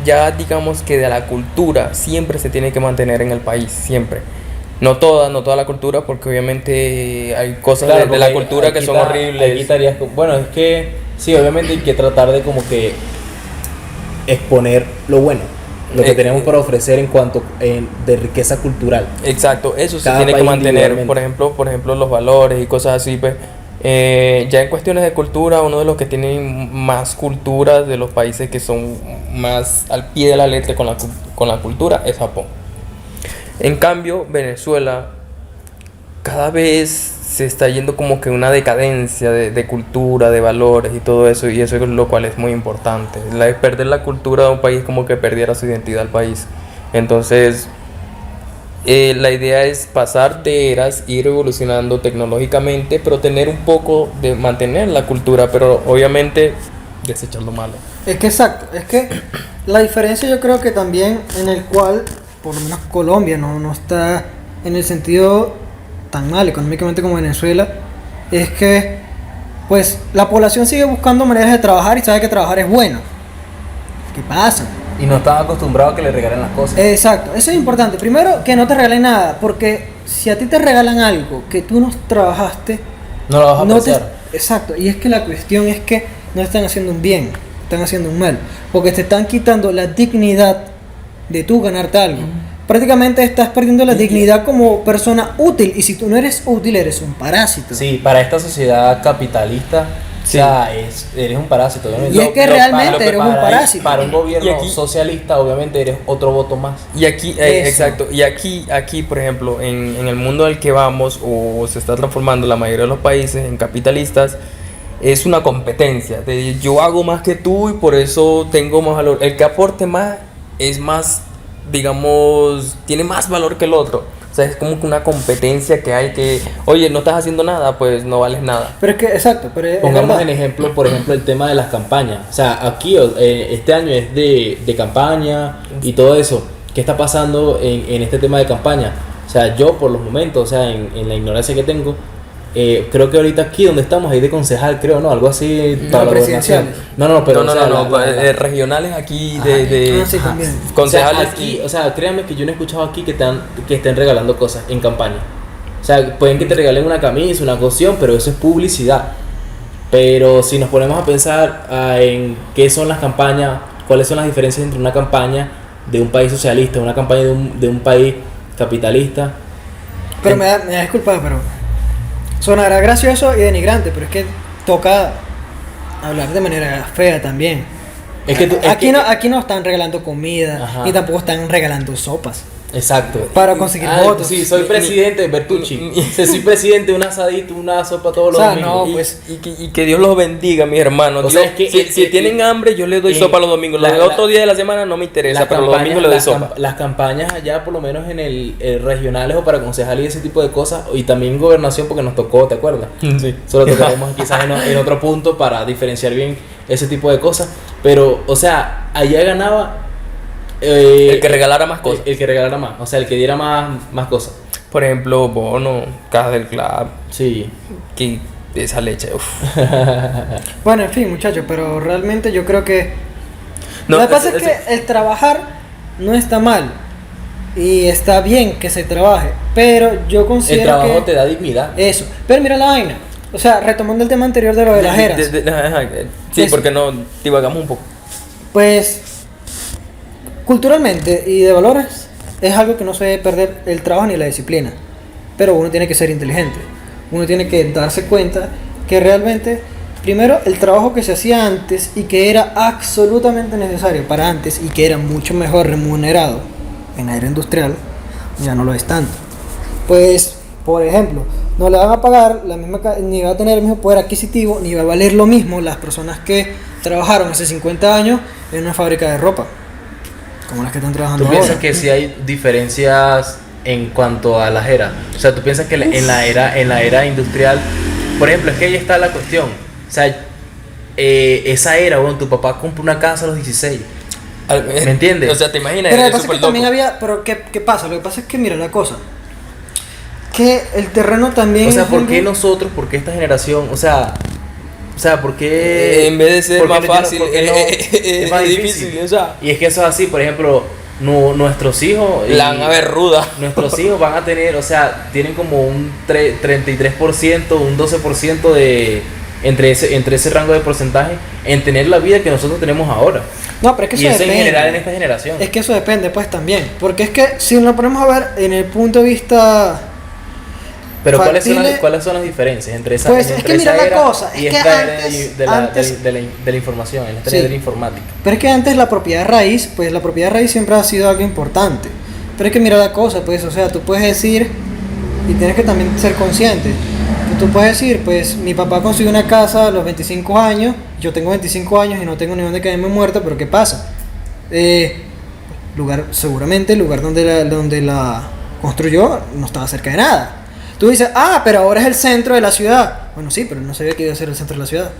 ya digamos que de la cultura, siempre se tiene que mantener en el país, siempre. No toda la cultura, porque obviamente hay cosas Claro, de la porque cultura ahí que son quita- horribles. ahí quitarías bueno, es que sí, obviamente hay que tratar de como que exponer lo bueno, lo que tenemos para ofrecer en cuanto de riqueza cultural. Exacto, eso se Cada tiene que país mantener. individualmente. Por ejemplo, los valores y cosas así. Pues, ya en cuestiones de cultura, uno de los que tienen más cultura de los países que son más al pie de la letra con la cultura es Japón. En cambio, Venezuela cada vez se está yendo como que una decadencia de cultura, de valores y todo eso, y eso es lo cual es muy importante. Perder la cultura de un país como que perdiera su identidad al país. Entonces, la idea es pasar de eras, ir evolucionando tecnológicamente, pero tener un poco de mantener la cultura, pero obviamente desechar lo malo. Es que exacto, es que la diferencia yo creo que también en el cual, por lo menos Colombia no está en el sentido tan mal económicamente como Venezuela, es que pues la población sigue buscando maneras de trabajar y sabe que trabajar es bueno. ¿Qué pasa? Y no están acostumbrados a que le regalen las cosas. Exacto, eso es importante. Primero, que no te regalen nada, porque si a ti te regalan algo que tú no trabajaste, No lo vas a no te... apreciar. Exacto, y es que la cuestión es que no están haciendo un bien, están haciendo un mal, porque te están quitando la dignidad de tú ganarte algo. Prácticamente estás perdiendo la dignidad como persona útil, y si tú no eres útil, eres un parásito. Sí, para esta sociedad capitalista, Sí. o sea, eres un parásito. Obviamente. Y es que realmente eres un para- parásito. Para un Y gobierno aquí- socialista, obviamente eres otro voto más. Y aquí, Eso. exacto, y aquí, por ejemplo, en el mundo al que vamos, o se está transformando la mayoría de los países en capitalistas, es una competencia. De yo hago más que tú y por eso tengo más valor. El que aporte más es más, digamos, tiene más valor que el otro. O sea, es como que una competencia que hay que, oye, no estás haciendo nada, pues no vales nada. Pero es que, exacto, pero es Pongamos verdad. en ejemplo, por ejemplo, el tema de las campañas. O sea, aquí este año es de campaña y todo eso. ¿Qué está pasando en este tema de campaña? O sea, yo por los momentos, o sea, en la ignorancia que tengo, creo que ahorita aquí donde estamos hay de concejal, creo, ¿no? Algo así para la gobernación. presidenciales. No, pero no, o sea, regionales aquí Ajá. de Sí, también. concejales. o sea, aquí, o sea, créanme que yo no he escuchado aquí que estén regalando cosas en campaña. O sea, pueden que te regalen una camisa, una cocción, pero eso es publicidad. Pero si nos ponemos a pensar en qué son las campañas, cuáles son las diferencias entre una campaña de un país socialista, una campaña de un país capitalista. Pero me da disculpa, pero sonará gracioso y denigrante, pero es que toca hablar de manera fea también. Es que tú- es aquí, que- aquí no están regalando comida, Ajá. ni tampoco están regalando sopas. Exacto. Para conseguir votos. Sí, soy presidente, Bertucci. Sí, soy presidente, un asadito, una sopa todos los O sea, domingos. no, pues, Y que Dios los bendiga, mis hermanos. O sea, Dios- es que- si tienen hambre, yo les doy sopa los domingos. Los otros días de la semana no me interesa, pero los domingos les doy sopa. las campañas allá, por lo menos en el regionales o para concejales y ese tipo de cosas, y también gobernación porque nos tocó, ¿te acuerdas? Sí. Solo tocaremos quizás en otro punto para diferenciar bien ese tipo de cosas. Pero, o sea, allá ganaba El que regalara más cosas. el que regalara más, o sea, el que diera más cosas. Por ejemplo, bono, caja del club, Sí. que esa leche. Uf. bueno, en fin, muchachos, pero realmente yo creo que No, lo que pasa es- es que el trabajar no está mal y está bien que se trabaje, pero yo El considero trabajo que te da dignidad. eso. Pero mira la vaina, o sea, retomando el tema anterior de lo de las eras, Sí, Eso. porque no divagamos un poco. pues culturalmente y de valores es algo que no se debe perder el trabajo ni la disciplina, pero uno tiene que ser inteligente, uno tiene que darse cuenta que realmente primero el trabajo que se hacía antes y que era absolutamente necesario para antes y que era mucho mejor remunerado en la era industrial ya no lo es tanto. Pues por ejemplo, no le van a pagar la misma ni va a tener el mismo poder adquisitivo ni va a valer lo mismo las personas que trabajaron hace 50 años en una fábrica de ropa como las que están trabajando ¿Tú ahora. piensas que sí hay diferencias en cuanto a las eras? O sea, ¿tú piensas que en la era industrial, por ejemplo, es que ahí está la cuestión? O sea, esa era, bueno, tu papá compró una casa a los 16. ¿Me entiendes? O sea, te imaginas, Pero lo que es pasa es súper que también loco. había, pero ¿qué pasa? Lo que pasa es que mira la cosa, que el terreno también O sea, es ¿por qué algo- nosotros, por qué esta generación, o sea, ¿por qué? En vez de ser por qué más no- fácil, por qué no- es más difícil, o sea. Y es que eso es así, por ejemplo, nuestros hijos. La van a ver ruda. Nuestros hijos van a tener, o sea, tienen como un 33%, un 12% de. Entre ese rango de porcentaje en tener la vida que nosotros tenemos ahora. No, pero es que Y eso eso en depende. general en esta generación. Es que eso depende pues también, porque es que si nos ponemos a ver en el punto de vista Pero factible- ¿cuáles son las diferencias entre esa, Pues, es entre que mira esa la era cosa, y es que esta era antes- de la, antes- de la información, en esta Sí. era de la informática? Pero es que antes la propiedad raíz, pues la propiedad raíz siempre ha sido algo importante. Pero es que mira la cosa, pues, o sea, tú puedes decir, y tienes que también ser consciente, que tú puedes decir, pues, mi papá consiguió una casa a los 25 años, yo tengo 25 años y no tengo ni dónde quedarme muerto, pero ¿qué pasa? Seguramente el lugar donde la construyó no estaba cerca de nada. Tú dices, pero ahora es el centro de la ciudad. Bueno, sí, pero no sabía que iba a ser el centro de la ciudad.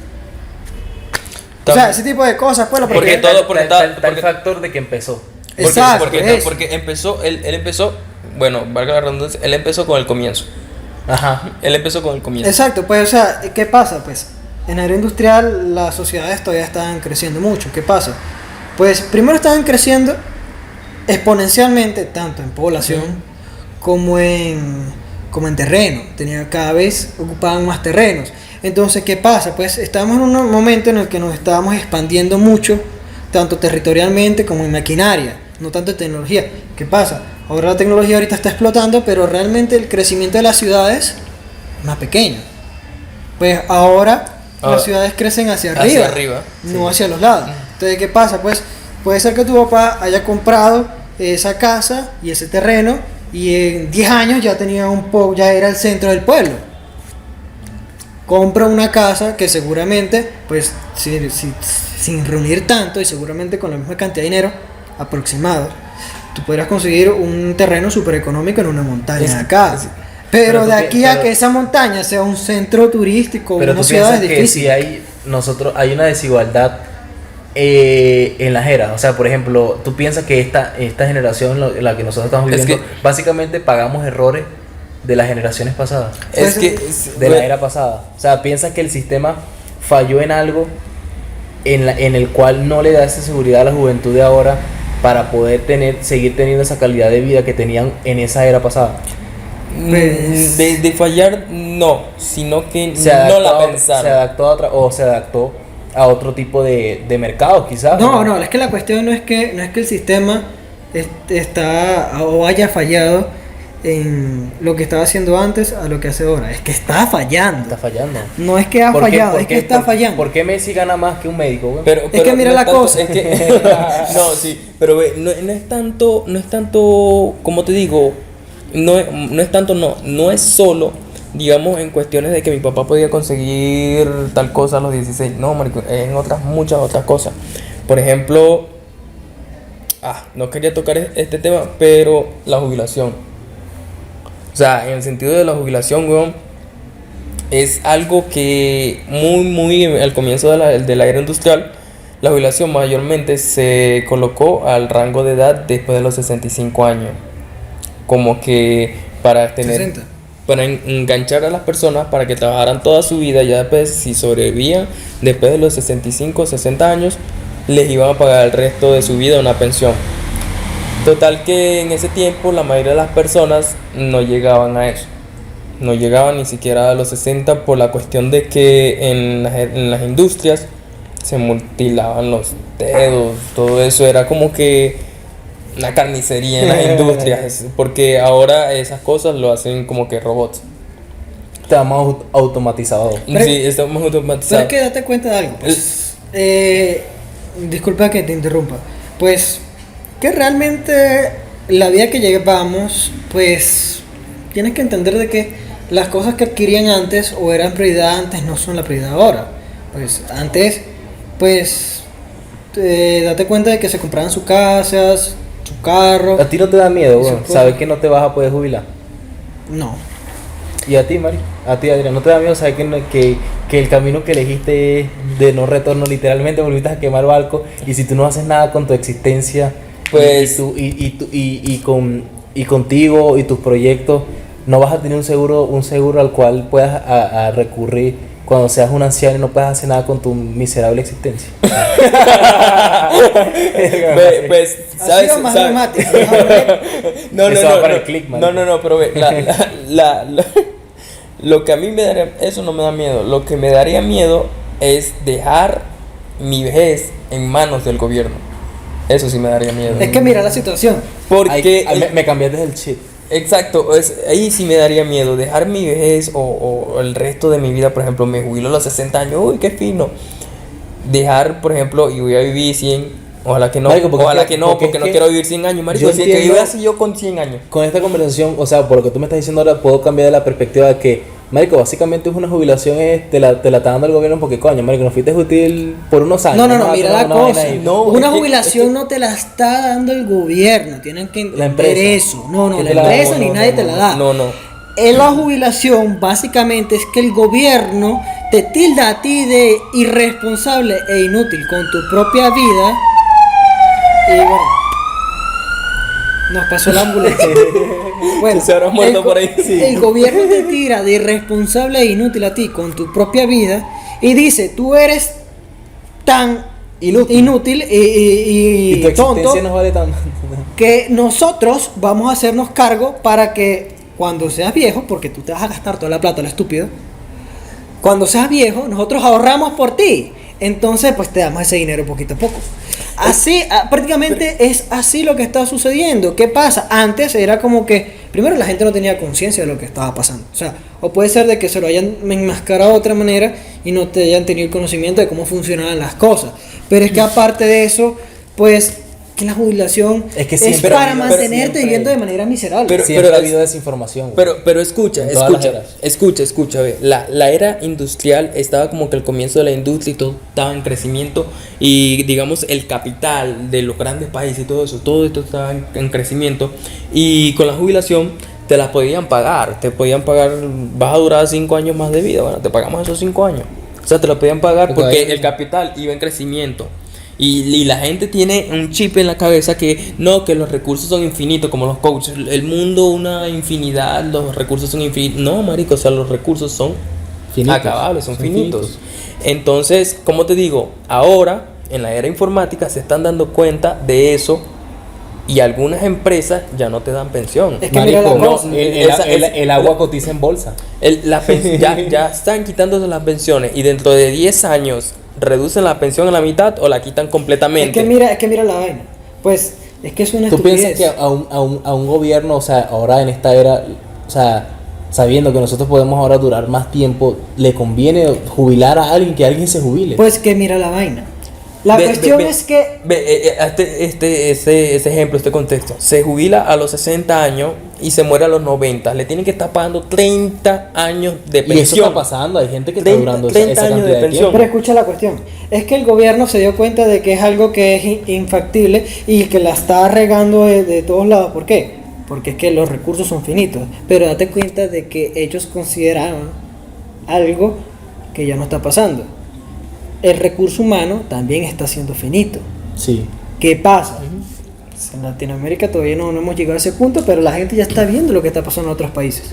O sea, ese tipo de cosas, pues, Porque Está- todo- porque está- está- está el porque- factor de que empezó. Exacto, porque eso. empezó, él empezó, bueno, valga la redundancia, él empezó con el comienzo. Ajá. Él empezó con el comienzo. Exacto, pues, o sea, ¿qué pasa? Pues, en la era industrial las sociedades todavía están creciendo mucho. ¿Qué pasa? Pues, primero estaban creciendo exponencialmente, tanto en población como en terreno. Cada vez ocupaban más terrenos. Entonces, ¿qué pasa? Pues, estamos en un momento en el que nos estábamos expandiendo mucho, tanto territorialmente como en maquinaria, no tanto en tecnología. ¿Qué pasa? Ahora la tecnología ahorita está explotando, pero realmente el crecimiento de las ciudades es más pequeño. Pues ahora las ciudades crecen hacia arriba, no hacia los lados. Entonces, ¿qué pasa? Pues puede ser que tu papá haya comprado esa casa y ese terreno y en 10 años ya tenía ya era el centro del pueblo. Compra una casa que seguramente, pues sin reunir tanto y seguramente con la misma cantidad de dinero aproximado, tú podrás conseguir un terreno súper económico en una montaña de acá. Pero tú de aquí pi- a pero- que esa montaña sea un centro turístico, Pero una tú ciudad piensas es que difícil. si hay una desigualdad en las eras. O sea, por ejemplo, tú piensas que esta generación en la que nosotros estamos Es viviendo, que- básicamente pagamos errores de las generaciones pasadas, Es Pues, que de la era pasada. O sea, piensas que el sistema falló en algo en el cual no le da esa seguridad a la juventud de ahora para poder seguir teniendo esa calidad de vida que tenían en esa era pasada. Pues- de fallar no, sino que Se no adaptó, la pensaron. se adaptó a se adaptó a otro tipo de mercado, quizás. No, es que la cuestión no es que el sistema está o haya fallado en lo que estaba haciendo antes a lo que hace ahora. Es que está fallando. Está fallando. No es que ha ¿Por qué- fallado, por es que qué- está por- fallando. ¿Por qué Messi gana más que un médico, güey? Es que mira no la tanto- cosa. es que- no, sí, pero ve, no es tanto, como te digo, no es solo, digamos, en cuestiones de que mi papá podía conseguir tal cosa a los 16. No, marico, es en muchas otras cosas. Por ejemplo, no quería tocar este tema, pero la jubilación. O sea, en el sentido de la jubilación, weón, es algo que muy al comienzo de la era industrial, la jubilación mayormente se colocó al rango de edad después de los 65 años. Como que para 60. para enganchar a las personas para que trabajaran toda su vida, ya después, si sobrevivían después de los 65 o 60 años, les iban a pagar el resto de su vida una pensión. Total que en ese tiempo la mayoría de las personas no llegaban a eso. No llegaban ni siquiera a los 60 por la cuestión de que en las industrias se mutilaban los dedos. Todo eso era como que una carnicería en las industrias. Porque ahora esas cosas lo hacen como que robots. Está más automatizado. Pero- Sí, estamos Pero automatizados. es que date cuenta de algo. Pues, disculpa que te interrumpa. Pues que realmente la vida que llevamos, pues tienes que entender de que las cosas que adquirían antes o eran prioridad antes no son la prioridad ahora. Pues antes, pues date cuenta de que se compraban sus casas, su carro. ¿A ti no te da miedo, güey? Eso- Saber que no te vas a poder jubilar. No. ¿Y a ti, Mari? A ti, Adrián, ¿no te da miedo saber que el camino que elegiste es de no retorno? Literalmente volviste a quemar barco y si tú no haces nada con tu existencia, Pues- y contigo y tus proyectos, no vas a tener un seguro al cual puedas a recurrir cuando seas un anciano y no puedas hacer nada con tu miserable existencia. Pues, Ha ¿sabes? sido más ¿sabes? dramático, ¿no, hombre? No, Eso va para el click, man. no, pero ve, lo que a mí me daría, eso no me da miedo. Lo que me daría miedo es dejar mi vejez en manos del gobierno. Eso sí me daría miedo. Es que mira la situación. Porque me cambiaste del chip. exacto, ahí sí me daría miedo dejar mi vejez o el resto de mi vida. Por ejemplo, me jubilo a los 60 años, uy, qué fino. Dejar, por ejemplo, y voy a vivir 100, ojalá que no, Marico, porque ojalá es que- que no, porque porque es no que quiero vivir 100 años, marico. yo Si que entiendo- voy a hacer yo con 100 años. Con esta conversación, o sea, por lo que tú me estás diciendo ahora, puedo cambiar de la perspectiva de que, marico, básicamente es una jubilación, te la está dando el gobierno porque, coño, marico, nos fuiste útil por unos años. No, mira la una cosa. vaina ahí. No, Una es que- jubilación es que- no te la está dando el gobierno. Tienen que entender empresa. eso. No, ¿Quién la te la da? empresa No, ni no, nadie no, te la da. No. En la jubilación, básicamente, es que el gobierno te tilda a ti de irresponsable e inútil con tu propia vida. Y bueno, nos pasó la ambulancia. Bueno, Se habrá muerto por ahí. el gobierno te tira de irresponsable e inútil a ti con tu propia vida y dice, tú eres tan inútil Y tu tonto existencia nos vale tanto. que nosotros vamos a hacernos cargo para que cuando seas viejo, porque tú te vas a gastar toda la plata, lo estúpido, cuando seas viejo, nosotros ahorramos por ti. Entonces, pues te damos ese dinero poquito a poco. Así, prácticamente es así lo que está sucediendo. ¿Qué pasa? Antes era como que, primero la gente no tenía conciencia de lo que estaba pasando. O sea, o puede ser de que se lo hayan enmascarado de otra manera y no te hayan tenido el conocimiento de cómo funcionaban las cosas. Pero es que aparte de eso, pues, que la jubilación Es que es siempre para ha habido- mantenerte siempre- viviendo de manera miserable. Pero- Siempre ha habido desinformación. güey. Pero escucha, En todas las eras. escucha, ve. La era industrial estaba como que el comienzo de la industria y todo estaba en crecimiento y digamos el capital de los grandes países y todo eso, todo esto estaba en crecimiento y con la jubilación te la podían pagar, vas a durar 5 años más de vida, bueno, te pagamos esos 5 años. O sea, te lo podían pagar porque el capital iba en crecimiento. Y la gente tiene un chip en la cabeza que no, que los recursos son infinitos, como los coaches. El mundo, una infinidad, los recursos son infinitos. No, marico, o sea, los recursos son Finitos. acabables, son finitos. Entonces, como te digo, ahora en la era informática se están dando cuenta de eso y algunas empresas ya no te dan pensión. Es que mira la Marico, cosa. el agua cotiza en bolsa. Ya están quitándose las pensiones y dentro de 10 años reducen la pensión a la mitad o la quitan completamente. Es que mira la vaina. Pues es que es una ¿Tú estupidez. piensas que a un gobierno, o sea, ahora en esta era, o sea, sabiendo que nosotros podemos ahora durar más tiempo, le conviene jubilar a alguien, que alguien se jubile? Pues que mira la vaina. La cuestión es que Ese ejemplo, este contexto, se jubila a los 60 años y se muere a los 90. Le tienen que estar pagando 30 años de Y eso pensión. está pasando, hay gente que está 30 durando 30 esa años cantidad de de pensión. tiempo. pero escucha la cuestión. Es que el gobierno se dio cuenta de que es algo que es infactible y que la está regando de todos lados. ¿Por qué? Porque es que los recursos son finitos. Pero date cuenta de que ellos consideraban algo que ya no está pasando. El recurso humano también está siendo finito. Sí. ¿Qué pasa? En Latinoamérica todavía no hemos llegado a ese punto, pero la gente ya está viendo lo que está pasando en otros países.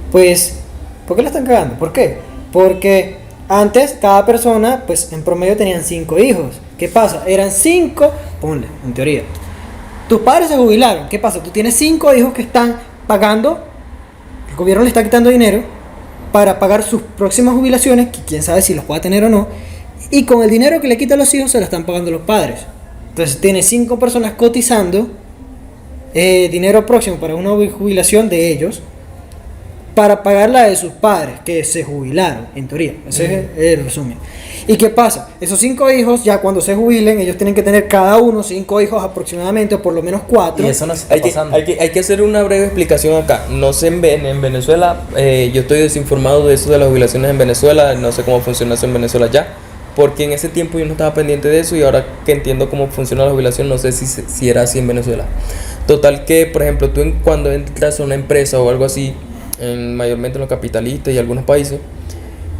Pues, ¿por qué la están cagando? ¿Por qué? Porque antes cada persona, pues en promedio tenían 5 hijos. ¿Qué pasa? Eran 5, ponle, en teoría. Tus padres se jubilaron. ¿Qué pasa? Tú tienes 5 hijos que están pagando, el gobierno le está quitando dinero para pagar sus próximas jubilaciones, que quién sabe si los pueda tener o no, y con el dinero que le quitan los hijos se lo están pagando los padres. Entonces tiene 5 personas cotizando dinero próximo para una jubilación de ellos para pagar la de sus padres que se jubilaron, en teoría. Ese es el resumen. ¿Y qué pasa? Esos 5 hijos, ya cuando se jubilen, ellos tienen que tener cada uno 5 hijos aproximadamente, o por lo menos 4. Y eso no se está pasando. Hay que hacer una breve explicación acá. No sé en Venezuela, yo estoy desinformado de eso de las jubilaciones en Venezuela, no sé cómo funciona eso en Venezuela ya, porque en ese tiempo yo no estaba pendiente de eso y ahora que entiendo cómo funciona la jubilación no sé si era así en Venezuela. Total que, por ejemplo, cuando entras a una empresa o algo así, mayormente en los capitalistas y algunos países,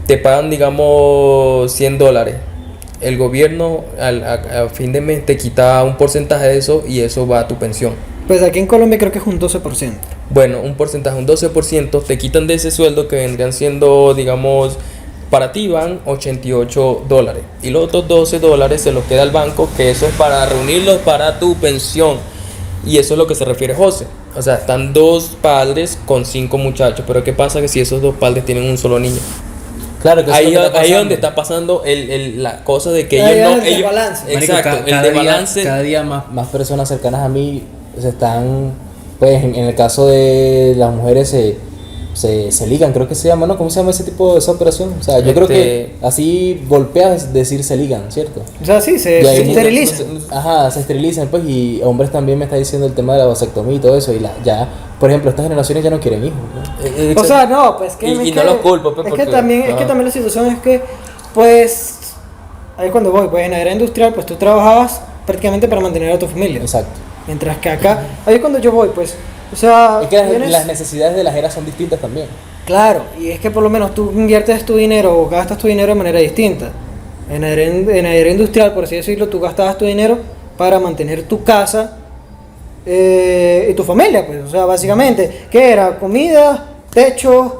te pagan digamos $100. El gobierno a fin de mes te quita un porcentaje de eso y eso va a tu pensión. Pues aquí en Colombia creo que es un 12%. Bueno, un porcentaje, un 12% te quitan de ese sueldo que vendrían siendo, digamos, para ti van $88 y los otros $12 se los queda el banco, que eso es para reunirlos para tu pensión. Y eso es lo que se refiere José. O sea, están 2 padres con 5 muchachos, pero ¿qué pasa que si esos 2 padres tienen un solo niño? Claro que eso Ahí es lo que está es pasando. donde está pasando la cosa de que Ahí ellos es no... el desbalance. Marico, Exacto, el cada desbalance. día, cada día más personas cercanas a mí se están, pues en el caso de las mujeres se ligan, creo que se llama, ¿no? ¿Cómo se llama ese tipo de esa operación? O sea, yo creo que así golpeas decir se ligan, ¿cierto? O sea, sí, Y se hay esteriliza. Ajá, se esterilizan, pues, y hombres también me está diciendo el tema de la vasectomía y todo eso, y ya, por ejemplo, estas generaciones ya no quieren hijos, ¿no? O sea, no, pues que... Y es no que- los culpo, pues, es que porque- también, es que ajá. también la situación es que, pues, ahí cuando voy, pues en la era industrial, pues tú trabajabas prácticamente para mantener a tu familia. Exacto. Mientras que acá, ahí es cuando yo voy, pues, O sea, Es que tienes- las necesidades de las eras son distintas también. Claro, y es que por lo menos tú inviertes tu dinero o gastas tu dinero de manera distinta. En la era industrial, por así decirlo, tú gastabas tu dinero para mantener tu casa y tu familia, pues. O sea, básicamente, ¿qué era? Comida, techo,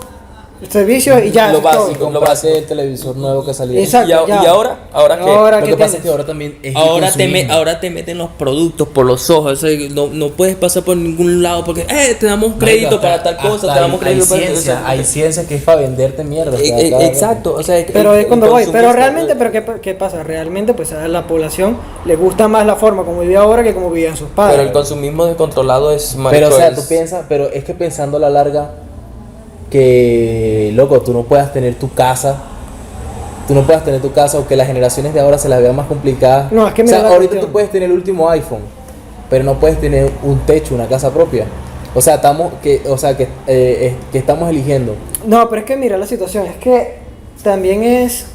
servicios y ya. Lo eso es todo. básico. Compraste el televisor nuevo que salió. Exacto. ¿Y ya. ahora? ¿Ahora qué? Ahora, Lo ¿qué que pasa es tienes? que ahora también es el consumismo. Ahora te meten los productos por los ojos. O sea, no puedes pasar por ningún lado porque te damos crédito Marico, para hasta- tal cosa, hasta te damos crédito hay para ciencia, hay ciencia que es para venderte mierda. Exacto, o sea, Pero es cuando voy. Pero consumista, realmente, ¿qué pasa? Realmente, pues a la población le gusta más la forma como vive ahora que como vivían sus padres. Pero el consumismo descontrolado es Pero o sea, marico, tú piensas, pero es que pensando a la larga que, loco, tú no puedas tener tu casa. Tú no puedas tener tu casa o que las generaciones de ahora se las vean más complicadas. No, es que o mira sea, la ahorita cuestión. tú puedes tener el último iPhone, pero no puedes tener un techo, una casa propia. O sea, que estamos eligiendo. No, pero es que mira la situación, es que también es,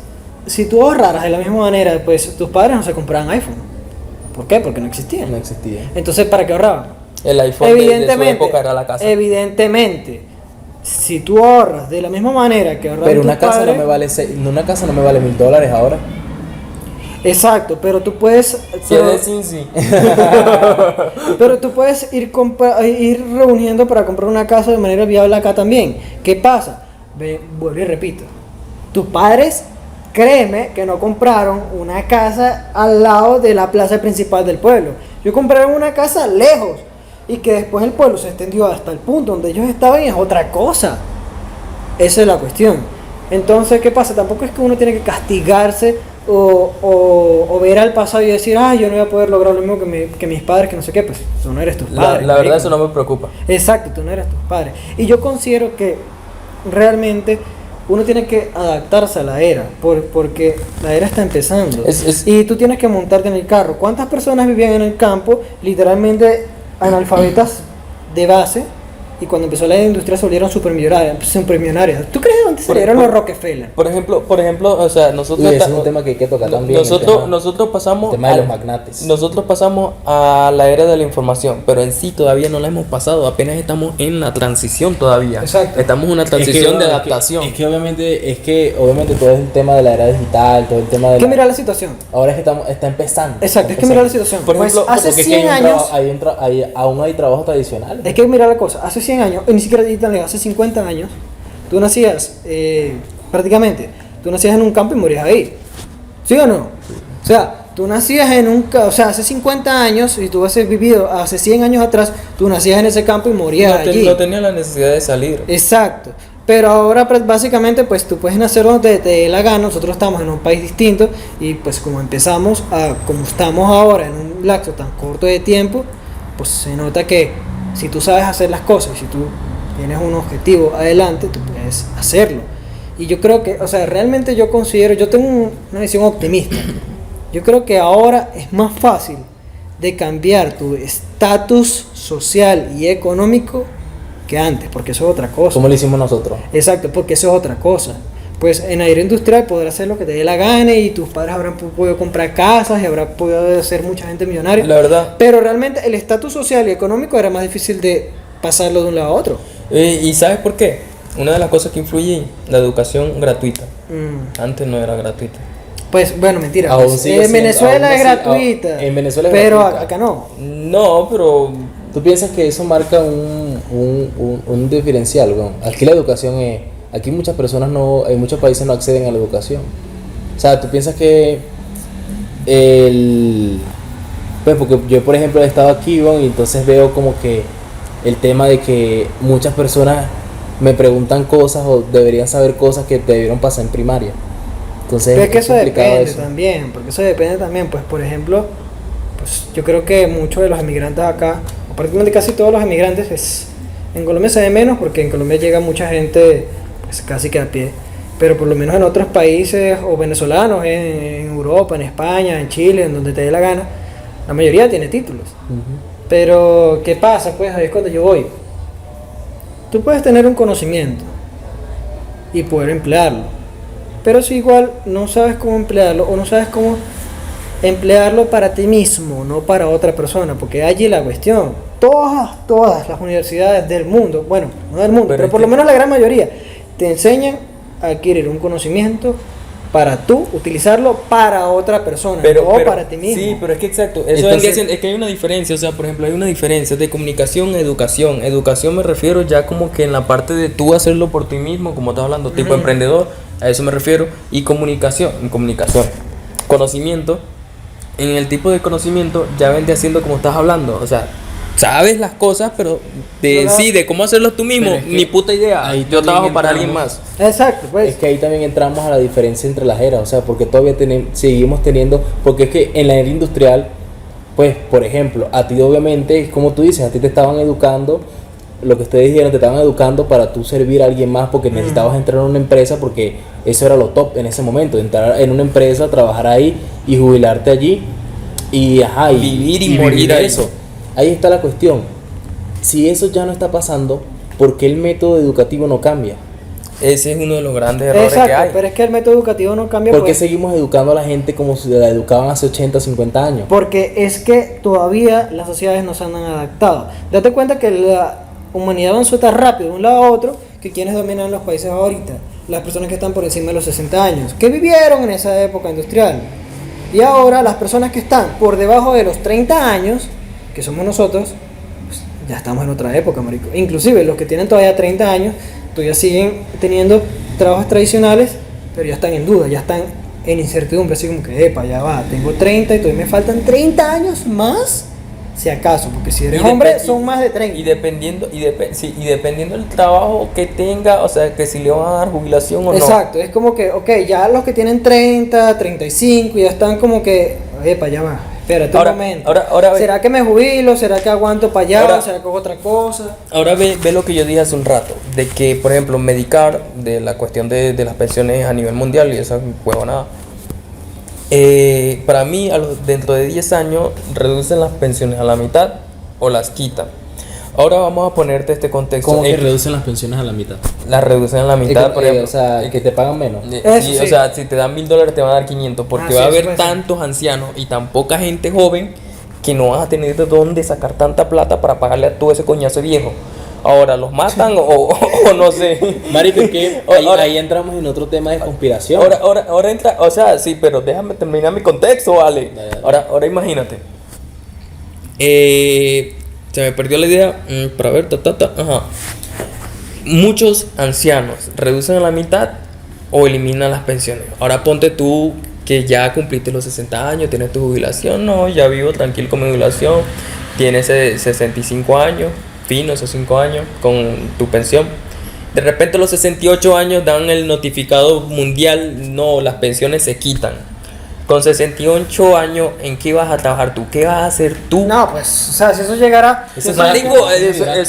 si tú ahorraras de la misma manera, pues tus padres no se compraban iPhone. ¿Por qué? Porque no existían. No existía. Entonces, ¿para qué ahorraban? el iPhone de su época era la casa. Evidentemente, si tú ahorras de la misma manera que ahorraban Pero tus una casa padres, no me vale una casa no me vale $1,000 ahora. exacto, pero tú puedes, Si es de Cincy. pero tú puedes ir reuniendo para comprar una casa de manera viable acá también. ¿Qué pasa? Vuelvo y repito. Tus padres, créeme que no compraron una casa al lado de la plaza principal del pueblo. Ellos compraron una casa lejos y que después el pueblo se extendió hasta el punto donde ellos estaban y es otra cosa. Esa es la cuestión. Entonces, ¿qué pasa? Tampoco es que uno tiene que castigarse o ver al pasado y decir, yo no voy a poder lograr lo mismo que mis padres, que no sé qué, pues tú no eres tus padres. La verdad marico. eso no me preocupa. Exacto, tú no eres tus padres. Y yo considero que realmente uno tiene que adaptarse a la era, porque la era está empezando. Y tú tienes que montarte en el carro. ¿Cuántas personas vivían en el campo, literalmente analfabetas de base? Y cuando empezó la industria se volvieron supermillonarias. ¿Tú crees de dónde salieron los Rockefeller? Por ejemplo, o sea, nosotros Uy, ese es un tema que hay que tocar también. nosotros pasamos el tema de los magnates. Nosotros pasamos a la era de la información, pero en sí todavía no la hemos pasado, apenas estamos en la transición todavía. Exacto. Estamos en una transición de adaptación. Es que obviamente todo es el tema de la era digital, todo el tema de Es que mira la situación. ahora es que está empezando. Exacto, es que mira la situación. Por ejemplo, pues hace Porque es que 100 años... aún hay trabajos tradicionales. Es que mira la cosa, hace 100 años, y ni siquiera tan lejos, hace 50 años, tú nacías, prácticamente, tú nacías en un campo y morías ahí. ¿Sí o no? O sea, tú nacías hace 50 años, y tú hubieses vivido hace 100 años atrás, tú nacías en ese campo y morías allí. No tenía la necesidad de salir. Exacto. Pero ahora básicamente pues tú puedes nacer donde te dé la gana. Nosotros estamos en un país distinto y pues como estamos ahora en un lapso tan corto de tiempo, pues se nota que si tú sabes hacer las cosas y si tú tienes un objetivo adelante, tú puedes hacerlo. Y yo creo que, o sea, realmente yo tengo una visión optimista. Yo creo que ahora es más fácil de cambiar tu estatus social y económico que antes, porque eso es otra cosa. Como lo hicimos nosotros. Exacto, porque eso es otra cosa. Pues en la era industrial podrás hacer lo que te dé la gana y tus padres habrán podido comprar casas y habrá podido hacer mucha gente millonaria. La verdad. Pero realmente el estatus social y económico era más difícil de pasarlo de un lado a otro. ¿Y sabes por qué? Una de las cosas que influye, la educación gratuita. Antes no era gratuita. Pues bueno, mentira. Aún pues, sigue en siendo- Venezuela aún es así- gratuita. en Venezuela es pero gratuita. acá no. No, pero ¿Tú piensas que eso marca un diferencial? Bueno, aquí la educación es... Aquí muchas personas en muchos países no acceden a la educación. O sea, ¿tú piensas que pues porque yo por ejemplo he estado aquí, bueno, y entonces veo como que el tema de que muchas personas me preguntan cosas o deberían saber cosas que debieron pasar en primaria. Entonces Pero es que eso complicado depende eso. también, porque eso depende también, pues por ejemplo, pues yo creo que muchos de los emigrantes acá, o prácticamente casi todos los emigrantes, en Colombia se ve menos porque en Colombia llega mucha gente pues casi que a pie, pero por lo menos en otros países o venezolanos, en Europa, en España, en Chile, en donde te dé la gana, la mayoría tiene títulos. Ujú. Pero ¿qué pasa? Pues ahí es cuando yo voy. Tú puedes tener un conocimiento y poder emplearlo, pero si igual no sabes cómo emplearlo o no sabes cómo emplearlo para ti mismo, no para otra persona, porque allí la cuestión. Todas las universidades del mundo, bueno, no del mundo, pero por lo menos la gran mayoría, te enseñan a adquirir un conocimiento para tú utilizarlo para otra persona, pero para ti mismo. Sí, pero es que exacto, eso Entonces, es que hay una diferencia, o sea, por ejemplo, hay una diferencia de comunicación a educación. Educación me refiero ya como que en la parte de tú hacerlo por ti mismo, como estás hablando, tipo emprendedor, a eso me refiero, y comunicación, conocimiento, en el tipo de conocimiento ya vende haciendo como estás hablando, o sea, sabes las cosas, pero de cómo hacerlo tú mismo, Pero es que ni puta idea. ahí Yo también trabajo para alguien entramos- más. Exacto, pues. Es que ahí también entramos a la diferencia entre las eras, o sea, porque todavía seguimos teniendo, porque es que en la era industrial, pues, por ejemplo, a ti obviamente, como tú dices, a ti te estaban educando, lo que ustedes dijeron, te estaban educando para tú servir a alguien más porque necesitabas entrar en una empresa, porque eso era lo top en ese momento, entrar en una empresa, trabajar ahí y jubilarte allí y, ajá, Vivir y morir vivir ahí. eso. Ahí está la cuestión. Si eso ya no está pasando, ¿por qué el método educativo no cambia? Ese es uno de los grandes errores que hay. Exacto, pero es que el método educativo no cambia. ¿Por qué pues, seguimos educando a la gente como si la educaban hace 80, 50 años? Porque es que todavía las sociedades no se han adaptado. Date cuenta que la humanidad avanzó tan rápido de un lado a otro que quienes dominan los países ahorita, las personas que están por encima de los 60 años, que vivieron en esa época industrial. Y ahora las personas que están por debajo de los 30 años, que somos nosotros, pues, ya estamos en otra época, marico. Inclusive los que tienen todavía 30 años, todavía siguen teniendo trabajos tradicionales, pero ya están en duda, ya están en incertidumbre, así como que, epa, ya va, tengo 30 y todavía me faltan 30 años más, si acaso, porque si eres hombre son más de 30. Y dependiendo del trabajo que tenga, o sea, que si le van a dar jubilación o Exacto, es como que, ok, ya los que tienen 30, 35, ya están como que, epa, ya va, espérate Ahora- un momento. ahora ve- ¿Será que me jubilo? ¿Será que aguanto para allá? Ahora- ¿Será que hago otra cosa? no. Ahora ve lo que yo dije hace un rato, de que, por ejemplo, Medicare, de la cuestión de las pensiones a nivel mundial y esa huevonada, para mí, dentro de 10 años, reducen las pensiones a la mitad o las quitan. Ahora vamos a ponerte este contexto. ¿Cómo que reducen las pensiones a la mitad? Las reducen a la mitad, por ejemplo. O sea, que te pagan menos. Eso Sí, sí. o sea, si te dan $1,000 te van a dar 500 porque Ah, va a sí, haber eso puede ser. tantos ancianos y tan poca gente joven que no vas a tener de dónde sacar tanta plata para pagarle a todo ese coñazo viejo. Ahora, ¿los matan o no sé? Marico, es que Ahora- ahí entramos en otro tema de conspiración. Ahora entra, o sea, sí, pero déjame terminar mi contexto, vale. Dale. Ahora imagínate. Se me perdió la idea. Para ver, ajá. Muchos ancianos reducen a la mitad o eliminan las pensiones. Ahora ponte tú que ya cumpliste los 60 años, tienes tu jubilación. No, ya vivo tranquilo con mi jubilación. Tienes 65 años, fino esos 5 años con tu pensión. De repente a los 68 años dan el notificado mundial, no, las pensiones se quitan. Con 68 años, ¿en qué vas a trabajar tú? ¿Qué vas a hacer tú? No, pues, o sea, si eso llegara... Eso si es eso Marico, llegara-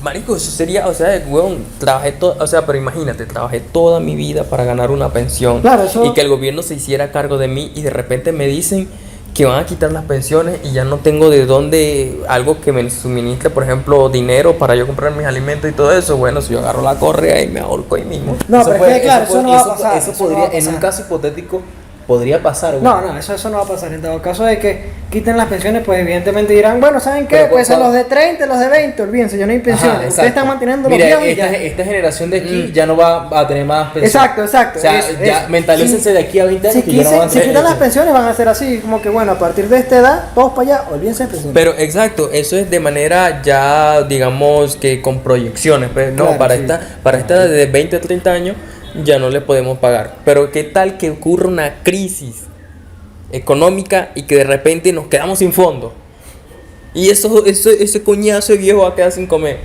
marico, eso sería, o sea, weón, pero imagínate, trabajé toda mi vida para ganar una pensión. Claro, eso- Y que el gobierno se hiciera cargo de mí y de repente me dicen que van a quitar las pensiones y ya no tengo de dónde, algo que me suministre, por ejemplo, dinero para yo comprar mis alimentos y todo eso. Bueno, si yo agarro la correa y me ahorco ahí mismo. No, pero es que, claro, eso no va a eso pasar. Eso eso no podría, va a en un pasar. caso hipotético, podría pasar. güey. No, eso no va a pasar. En dado caso de que quiten las pensiones, pues evidentemente dirán, bueno, ¿saben qué? Pero, Pues a ¿cuál? los de 30, los de 20, olvídense, ya no hay pensiones. Ajá, Ustedes exacto. están manteniendo los Mira, viejos y ya. esta generación de aquí ya no va a tener más pensiones. Exacto. O sea, eso, ya eso. mentalícense de aquí a 20 años Si, que ya no van a si tener quitan las eso. pensiones van a ser así, como que bueno, a partir de esta edad, todos para allá, olvídense de pensiones. Pero exacto, eso es de manera ya, digamos que con proyecciones. Pues, no, Claro, sí. para esta de 20 a 30 años ya no le podemos pagar. Pero ¿qué tal que ocurra una crisis económica y que de repente nos quedamos sin fondo? Y ese coñazo de viejo va a quedar sin comer.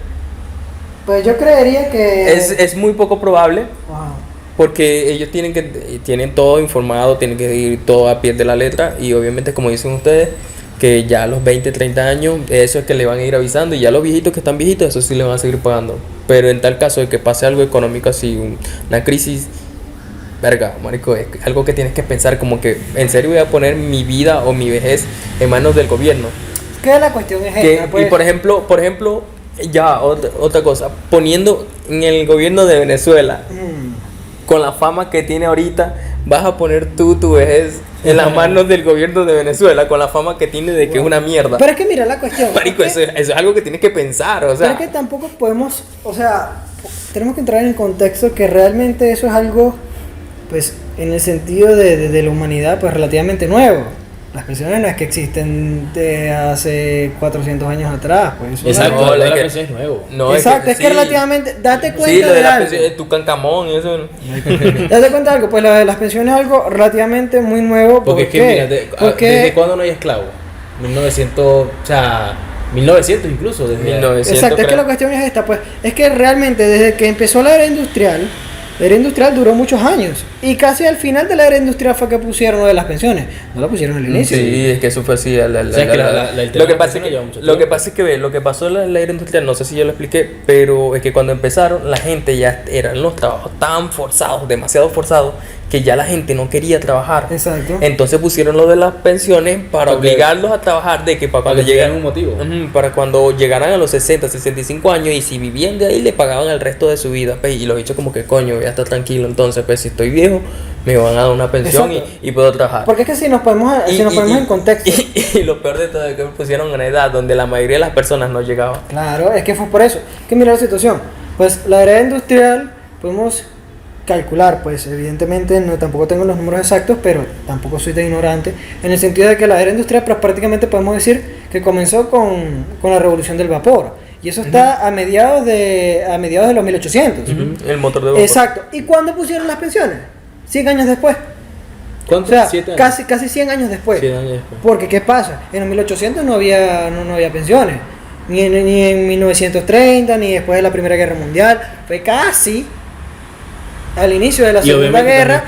Pues yo creería que... Es muy poco probable. Ajá. Porque ellos tienen todo informado, tienen que ir todo a pie de la letra. Y obviamente, como dicen ustedes, que ya a los 20, 30 años, eso es que le van a ir avisando. Y ya los viejitos que están viejitos, eso sí le van a seguir pagando. Pero en tal caso de que pase algo económico así, una crisis, verga, marico, es algo que tienes que pensar como que en serio voy a poner mi vida o mi vejez en manos del gobierno. Que la cuestión es Que, esta, pues. y por ejemplo, ya otra cosa, poniendo en el gobierno de Venezuela, con la fama que tiene ahorita, vas a poner tú tu vejez en las manos del gobierno de Venezuela con la fama que tiene de que es una mierda? Pero es que mira la cuestión. Marico, eso es algo que tienes que pensar, o sea. Pero es que tampoco podemos, o sea, tenemos que entrar en el contexto que realmente eso es algo, pues, en el sentido de la humanidad, pues, relativamente nuevo. Las pensiones no es que existen de hace 400 años atrás, pues. Eso Exacto, No, lo de es la que- pensión es nuevo. No, Exacto, es que sí. relativamente, date cuenta Sí, lo de de la algo. pensión, tu cancamón y eso. Date cuenta de algo, pues las pensiones es algo relativamente muy nuevo. Porque es que, mira, ¿desde cuándo no hay esclavos? 1900, o sea, 1900 incluso. Desde 1900. Exacto, es que creo. la cuestión es esta, pues, es que realmente desde que empezó la era industrial duró muchos años. Y casi al final de la era industrial fue que pusieron lo de las pensiones. No lo pusieron al inicio. Sí, es que eso fue así. O sea, que el tema Lo que de pasa es la que, lleva mucho lo que tiempo. pasa es que ve, lo que pasó en la era industrial, no sé si yo lo expliqué, pero es que cuando empezaron, la gente ya eran los trabajos tan forzados, demasiado forzados, que ya la gente no quería trabajar. Exacto. Entonces pusieron lo de las pensiones para Porque- obligarlos a trabajar, de que para Para cuando que tuvieran llegaran un motivo. Para cuando llegaran a los 60, 65 años, y si vivían de ahí le pagaban el resto de su vida, pues, y los bichos como que coño, voy a estar tranquilo, entonces pues si estoy viejo me van a dar una pensión Exacto. y puedo trabajar. Porque es que si nos ponemos, en contexto. Y lo peor de todo es que me pusieron una edad donde la mayoría de las personas no llegaban. Claro, es que fue por eso. Que mira la situación. Pues la era industrial podemos calcular, pues evidentemente no tampoco tengo los números exactos, pero tampoco soy tan ignorante, en el sentido de que la era industrial pues, prácticamente podemos decir que comenzó con la revolución del vapor. Y eso está a mediados de los 1800. El motor de vapor. Exacto. ¿Y cuándo pusieron las pensiones? 100 años después. O ¿Cuánto? sea, 7 años. casi 100 años después. 100 años después. Porque, ¿qué pasa? En los 1800 no había pensiones. Ni en 1930, ni después de la Primera Guerra Mundial. Fue casi al inicio de la Y Segunda obviamente Guerra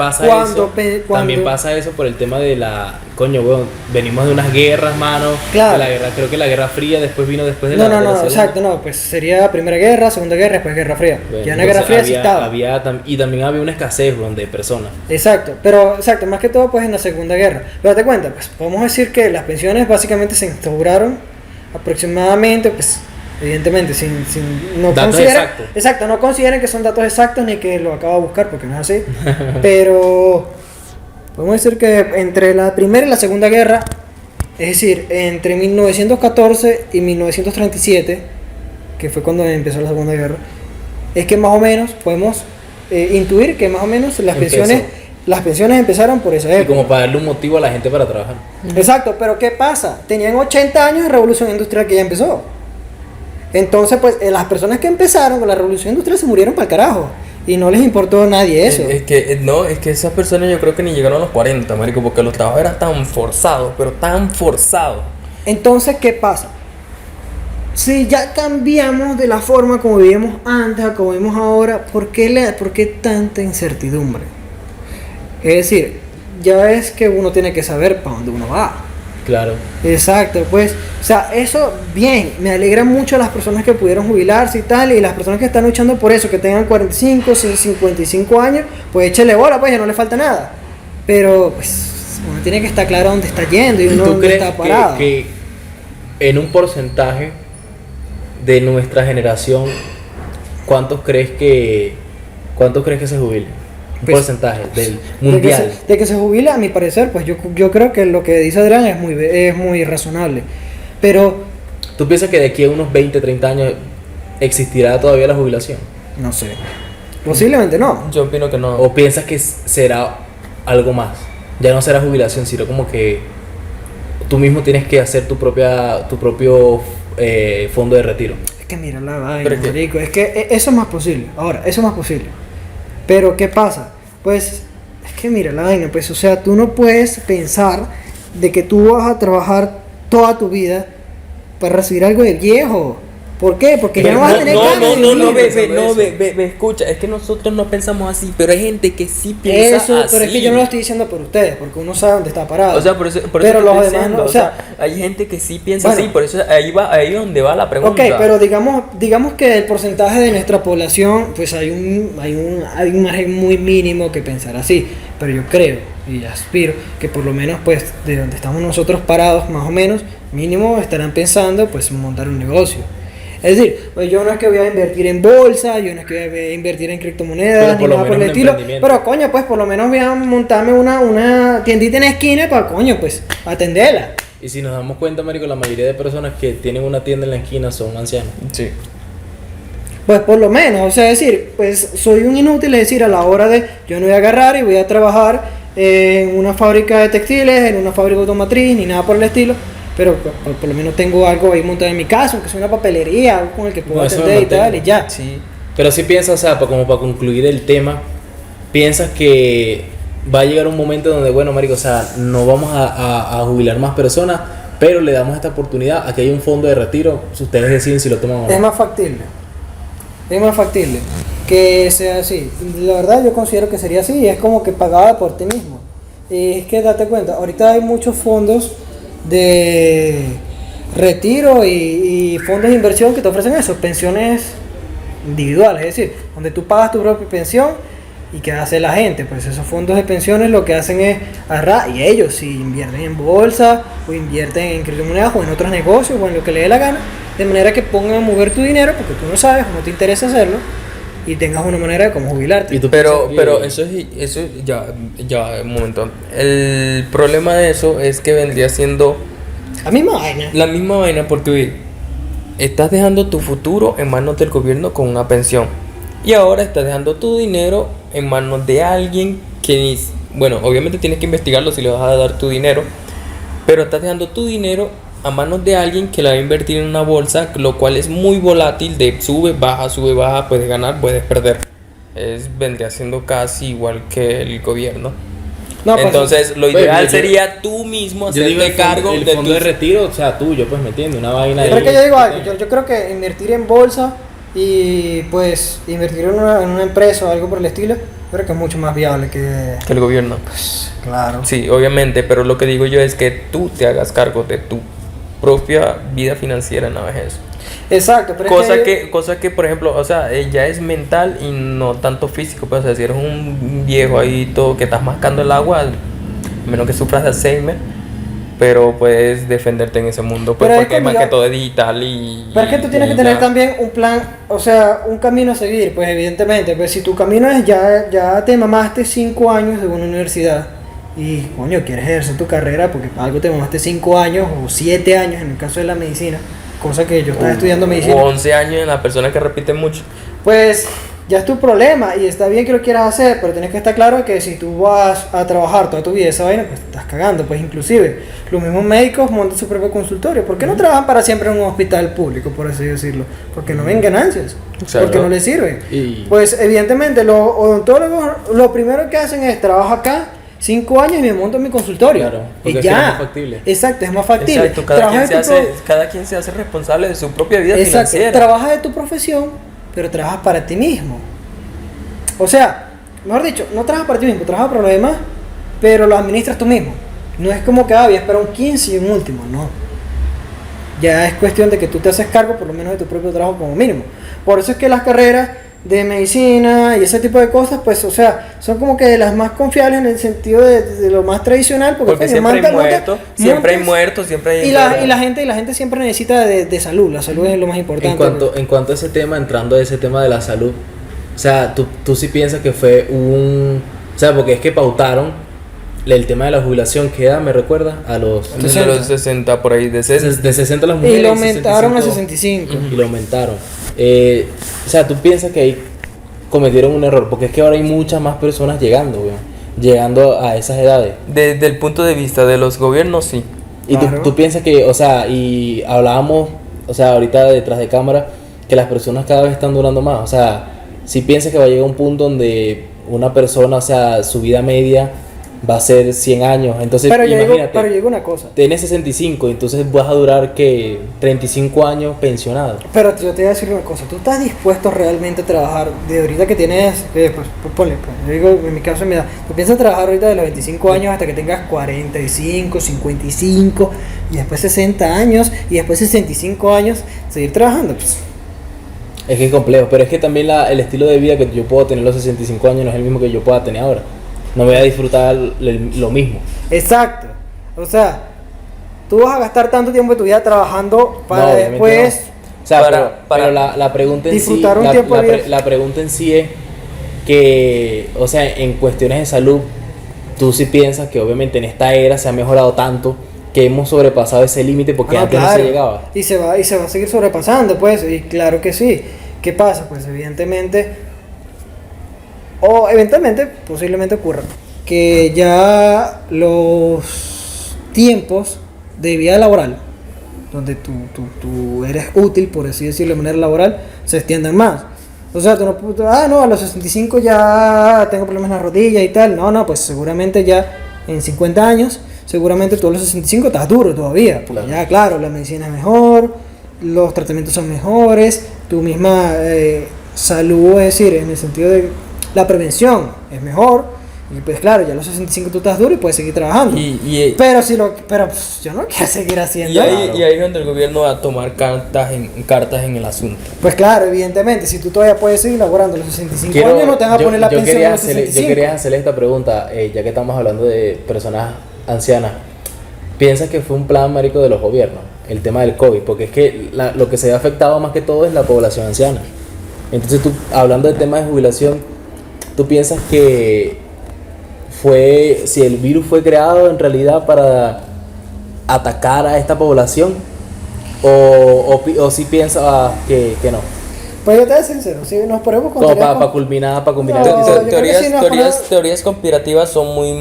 también pasa eso por el tema de la... Coño, weón, venimos de unas guerras, mano. Claro. De la guerra, creo que la Guerra Fría después vino después de No, la... no, de la no, Segunda. exacto, no. Pues sería Primera Guerra, Segunda Guerra, después Guerra Fría. Bueno, Ya en la Guerra Fría sí estaba. y también había una escasez, weón, de personas. Exacto, pero exacto, más que todo pues en la Segunda Guerra. Pero date cuenta, pues podemos decir que las pensiones básicamente se instauraron aproximadamente, pues evidentemente no Datos consideren, exactos. exacto, no consideren que son datos exactos ni que lo acabo de buscar porque no es así. Pero podemos decir que entre la Primera y la Segunda Guerra, es decir, entre 1914 y 1937, que fue cuando empezó la Segunda Guerra, es que más o menos podemos intuir que más o menos Empezó. las pensiones empezaron por esa Y época. como para darle un motivo a la gente para trabajar. Exacto, pero ¿qué pasa? Tenían 80 años de revolución industrial que ya empezó. Entonces, pues las personas que empezaron con la revolución industrial se murieron para el carajo. Y no les importó a nadie eso. Es que esas personas yo creo que ni llegaron a los 40, marico, porque los trabajos eran tan forzados, pero tan forzados. Entonces, ¿qué pasa? Si ya cambiamos de la forma como vivíamos antes a como vivimos ahora, ¿por qué tanta incertidumbre? Es decir, ya es que uno tiene que saber para dónde uno va. Claro. Exacto, pues, o sea, eso bien, me alegra mucho a las personas que pudieron jubilarse y tal, y las personas que están luchando por eso, que tengan 45, 55 años, pues échale bola, pues ya no le falta nada. Pero, pues, uno tiene que estar claro dónde está yendo y ¿Y uno tú dónde crees está parado. que en un porcentaje de nuestra generación, cuántos crees que se jubilen? Un Pues, porcentaje del De mundial. de que se jubile, a mi parecer, pues yo creo que lo que dice Adrián es muy razonable. Pero, ¿Tú piensas que de aquí a unos 20, 30 años existirá todavía la jubilación? no sé, posiblemente no. Yo opino que no. ¿O piensas que será algo más? Ya no será jubilación, sino como que tú mismo tienes que hacer tu propio fondo de retiro. Es que mira la vaina, Pero es que- marico, es que eso es más posible. Ahora, eso es más posible. Pero ¿qué pasa? Pues es que mira la vaina, pues o sea, tú no puedes pensar de que tú vas a trabajar toda tu vida para recibir algo de viejo. ¿Por qué? Porque ya no vas a tener ganas de vivir. Escucha, es que nosotros no pensamos así, pero hay gente que sí piensa Eso, así. pero es que yo no lo estoy diciendo por ustedes, porque uno sabe dónde está parado. O sea, por eso pero te los estoy demás diciendo, no, o sea, hay gente que sí piensa Bueno. así, por eso ahí es donde va la pregunta. Ok, pero digamos que el porcentaje de nuestra población, pues hay un margen muy mínimo que pensar así. Pero yo creo y aspiro que por lo menos, pues, de donde estamos nosotros parados, más o menos, mínimo estarán pensando, pues, en montar un negocio. Es decir, pues yo no es que voy a invertir en bolsa, yo no es que voy a invertir en criptomonedas, Pero ni por lo nada por el menos un estilo. emprendimiento. Pero coño, pues por lo menos voy a montarme una tiendita en la esquina para, coño, pues atenderla. Y si nos damos cuenta, marico, la mayoría de personas que tienen una tienda en la esquina son ancianos. Sí. Pues por lo menos, o sea, decir, pues soy un inútil, es decir, a la hora de yo no voy a agarrar y voy a trabajar en una fábrica de textiles, en una fábrica automotriz, ni nada por el estilo, pero por lo menos tengo algo ahí montado en mi casa, aunque sea una papelería, algo con el que puedo No, eso atender me y tal, mantengo. y ya. Sí. Pero si piensas, o sea, como para concluir el tema, piensas que va a llegar un momento donde, bueno, marico, o sea, no vamos a jubilar más personas, pero le damos esta oportunidad a que haya un fondo de retiro, si ustedes deciden si lo toman o Es no. más factible. Es más factible que sea así. La verdad yo considero que sería así y es como que pagada por ti mismo. Y es que date cuenta, ahorita hay muchos fondos de retiro y fondos de inversión que te ofrecen eso, pensiones individuales, es decir, donde tú pagas tu propia pensión y qué hace la gente, pues esos fondos de pensiones lo que hacen es agarrar y ellos si invierten en bolsa o invierten en criptomonedas o en otros negocios o en lo que le dé la gana, de manera que pongan a mover tu dinero porque tú no sabes, no te interesa hacerlo y tengas una manera de cómo jubilarte. Y tú Pero, piensas que- pero eso ya, un momento. El problema de eso es que vendría siendo La misma vaina. la misma vaina porque oye, estás dejando tu futuro en manos del gobierno con una pensión. Y ahora estás dejando tu dinero en manos de alguien que bueno, obviamente tienes que investigarlo si le vas a dar tu dinero, pero estás dejando tu dinero a manos de alguien que la va a invertir en una bolsa, lo cual es muy volátil, de sube, baja, puedes ganar, puedes perder. Vendría siendo casi igual que el gobierno. No, pues, Entonces, lo Bueno, ideal yo- sería tú mismo yo digo hacerte cargo el de fondo de tus... retiro, o sea, tuyo, pues, ¿me entiendes? Una vaina pero ahí. es que yo digo algo, yo creo que invertir en bolsa y pues invertir en una empresa o algo por el estilo, creo que es mucho más viable que... que el gobierno. Claro. Sí, obviamente, pero lo que digo yo es que tú te hagas cargo de tu propia vida financiera en la vejez. Exacto, pero Cosa que, por ejemplo, o sea, ya es mental y no tanto físico. Pues, o sea, si eres un viejo ahí todo que estás mascando el agua, a menos que sufras de Alzheimer, pero puedes defenderte en ese mundo, pues, Pero es porque más como que yo- todo es digital y... Pero es que tú tienes y que tener ya. también un plan, o sea, un camino a seguir, pues evidentemente, pues si tu camino es ya te mamaste 5 años de una universidad y coño, quieres ejercer tu carrera porque para algo te mamaste 5 años o 7 años en el caso de la medicina, cosa que yo estaba estudiando medicina, O 11 años en las personas que repiten mucho. pues ya es tu problema y está bien que lo quieras hacer, pero tienes que estar claro que si tú vas a trabajar toda tu vida esa vaina, pues te estás cagando, pues inclusive los mismos médicos montan su propio consultorio. ¿Por qué no trabajan para siempre en un hospital público, por así decirlo? Porque no ven ganancias, Exacto. porque no les sirve. Y- Pues evidentemente los odontólogos lo primero que hacen es trabajo acá 5 años y me monto mi consultorio. Claro, porque y es que ya. es más factible. Exacto, es más factible. Exacto, cada Trabaja quien, de se tu hace, cada quien se hace responsable de su propia vida Exacto, financiera. trabajas de tu profesión, pero trabajas para ti mismo. O sea, mejor dicho, no trabajas para ti mismo, trabajas para los demás, pero lo administras tú mismo. No es como que voy a esperar un 15 y un último, no. Ya es cuestión de que tú te haces cargo por lo menos de tu propio trabajo como mínimo. Por eso es que las carreras de medicina y ese tipo de cosas, pues, o sea, son como que las más confiables en el sentido de lo más tradicional, porque, Porque coño, siempre hay montas- muertos, siempre hay montas- muertos, siempre hay... y la gente siempre necesita de salud, la salud es lo más importante. En cuanto a ese tema, entrando a ese tema de la salud, o sea, tú sí piensas que fue o sea, porque es que pautaron el tema de la jubilación, ¿qué edad me recuerda? A los... Desde los 60 por ahí, de 60. De 60 las mujeres. Y lo aumentaron a 65. 65. Y lo aumentaron. O sea, tú piensas que ahí cometieron un error, porque es que ahora hay muchas más personas llegando, weón, llegando a esas edades. Desde el punto de vista de los gobiernos, sí. Y Claro. tú piensas que, o sea, y hablábamos, o sea, ahorita detrás de cámara, que las personas cada vez están durando más. O sea, si piensas que va a llegar un punto donde una persona, o sea, su vida media va a ser 100 años. Entonces, Pero yo imagínate, digo una cosa. tienes 65, entonces vas a durar, que 35 años pensionado. Pero yo te voy a decir una cosa. ¿Tú estás dispuesto realmente a trabajar de ahorita que tienes, pues ponle, pues, yo digo en mi caso, en mi edad, tú piensas trabajar ahorita de los 25 años hasta que tengas 45, 55 y después 60 años y después 65 años, seguir trabajando? Pues, Es que es complejo, pero es que también el estilo de vida que yo puedo tener a los 65 años no es el mismo que yo pueda tener ahora. No voy a disfrutar lo mismo. exacto. O sea, tú vas a gastar tanto tiempo de tu vida trabajando para No, obviamente después O sea, Para- pero la pregunta en sí, Disfrutar un tiempo libre. la pregunta en sí es que, o sea, en cuestiones de salud, tú sí piensas que obviamente en esta era se ha mejorado tanto que hemos sobrepasado ese límite porque Ah, no, antes no claro. se llegaba. Y se va a seguir sobrepasando, pues, y claro que sí. ¿Qué pasa? Pues evidentemente, o eventualmente, posiblemente ocurra, que ya los tiempos de vida laboral, donde tú eres útil, por así decirlo, de manera laboral, se extiendan más. O sea, tú no, no, a los 65 ya tengo problemas en la rodilla y tal. No, pues seguramente ya en 50 años, seguramente tú a los 65 estás duro todavía. Porque Claro. ya, claro, la medicina es mejor, los tratamientos son mejores, tu misma salud, es decir, en el sentido de la prevención es mejor. Y pues claro, ya a los 65 tú estás duro y puedes seguir trabajando. Pero pues, yo no quiero seguir haciendo. y ahí es donde el gobierno va a tomar cartas en el asunto. Pues claro, evidentemente, si tú todavía puedes seguir laborando a los 65 años, no te van a poner la pensión a los 65. Yo quería hacerle esta pregunta, ya que estamos hablando de personas ancianas. ¿Piensas que fue un plan, marico, de los gobiernos, el tema del COVID? Porque es que lo que se ha afectado más que todo es la población anciana. Entonces tú, hablando del tema de jubilación, ¿tú piensas que si el virus fue creado en realidad para atacar a esta población? ¿O si piensas que no? Pues yo te voy a ser sincero, si nos ponemos con Como teorías para culminar No, el yo episodio. creo que sí nos Teorías conspirativas son muy,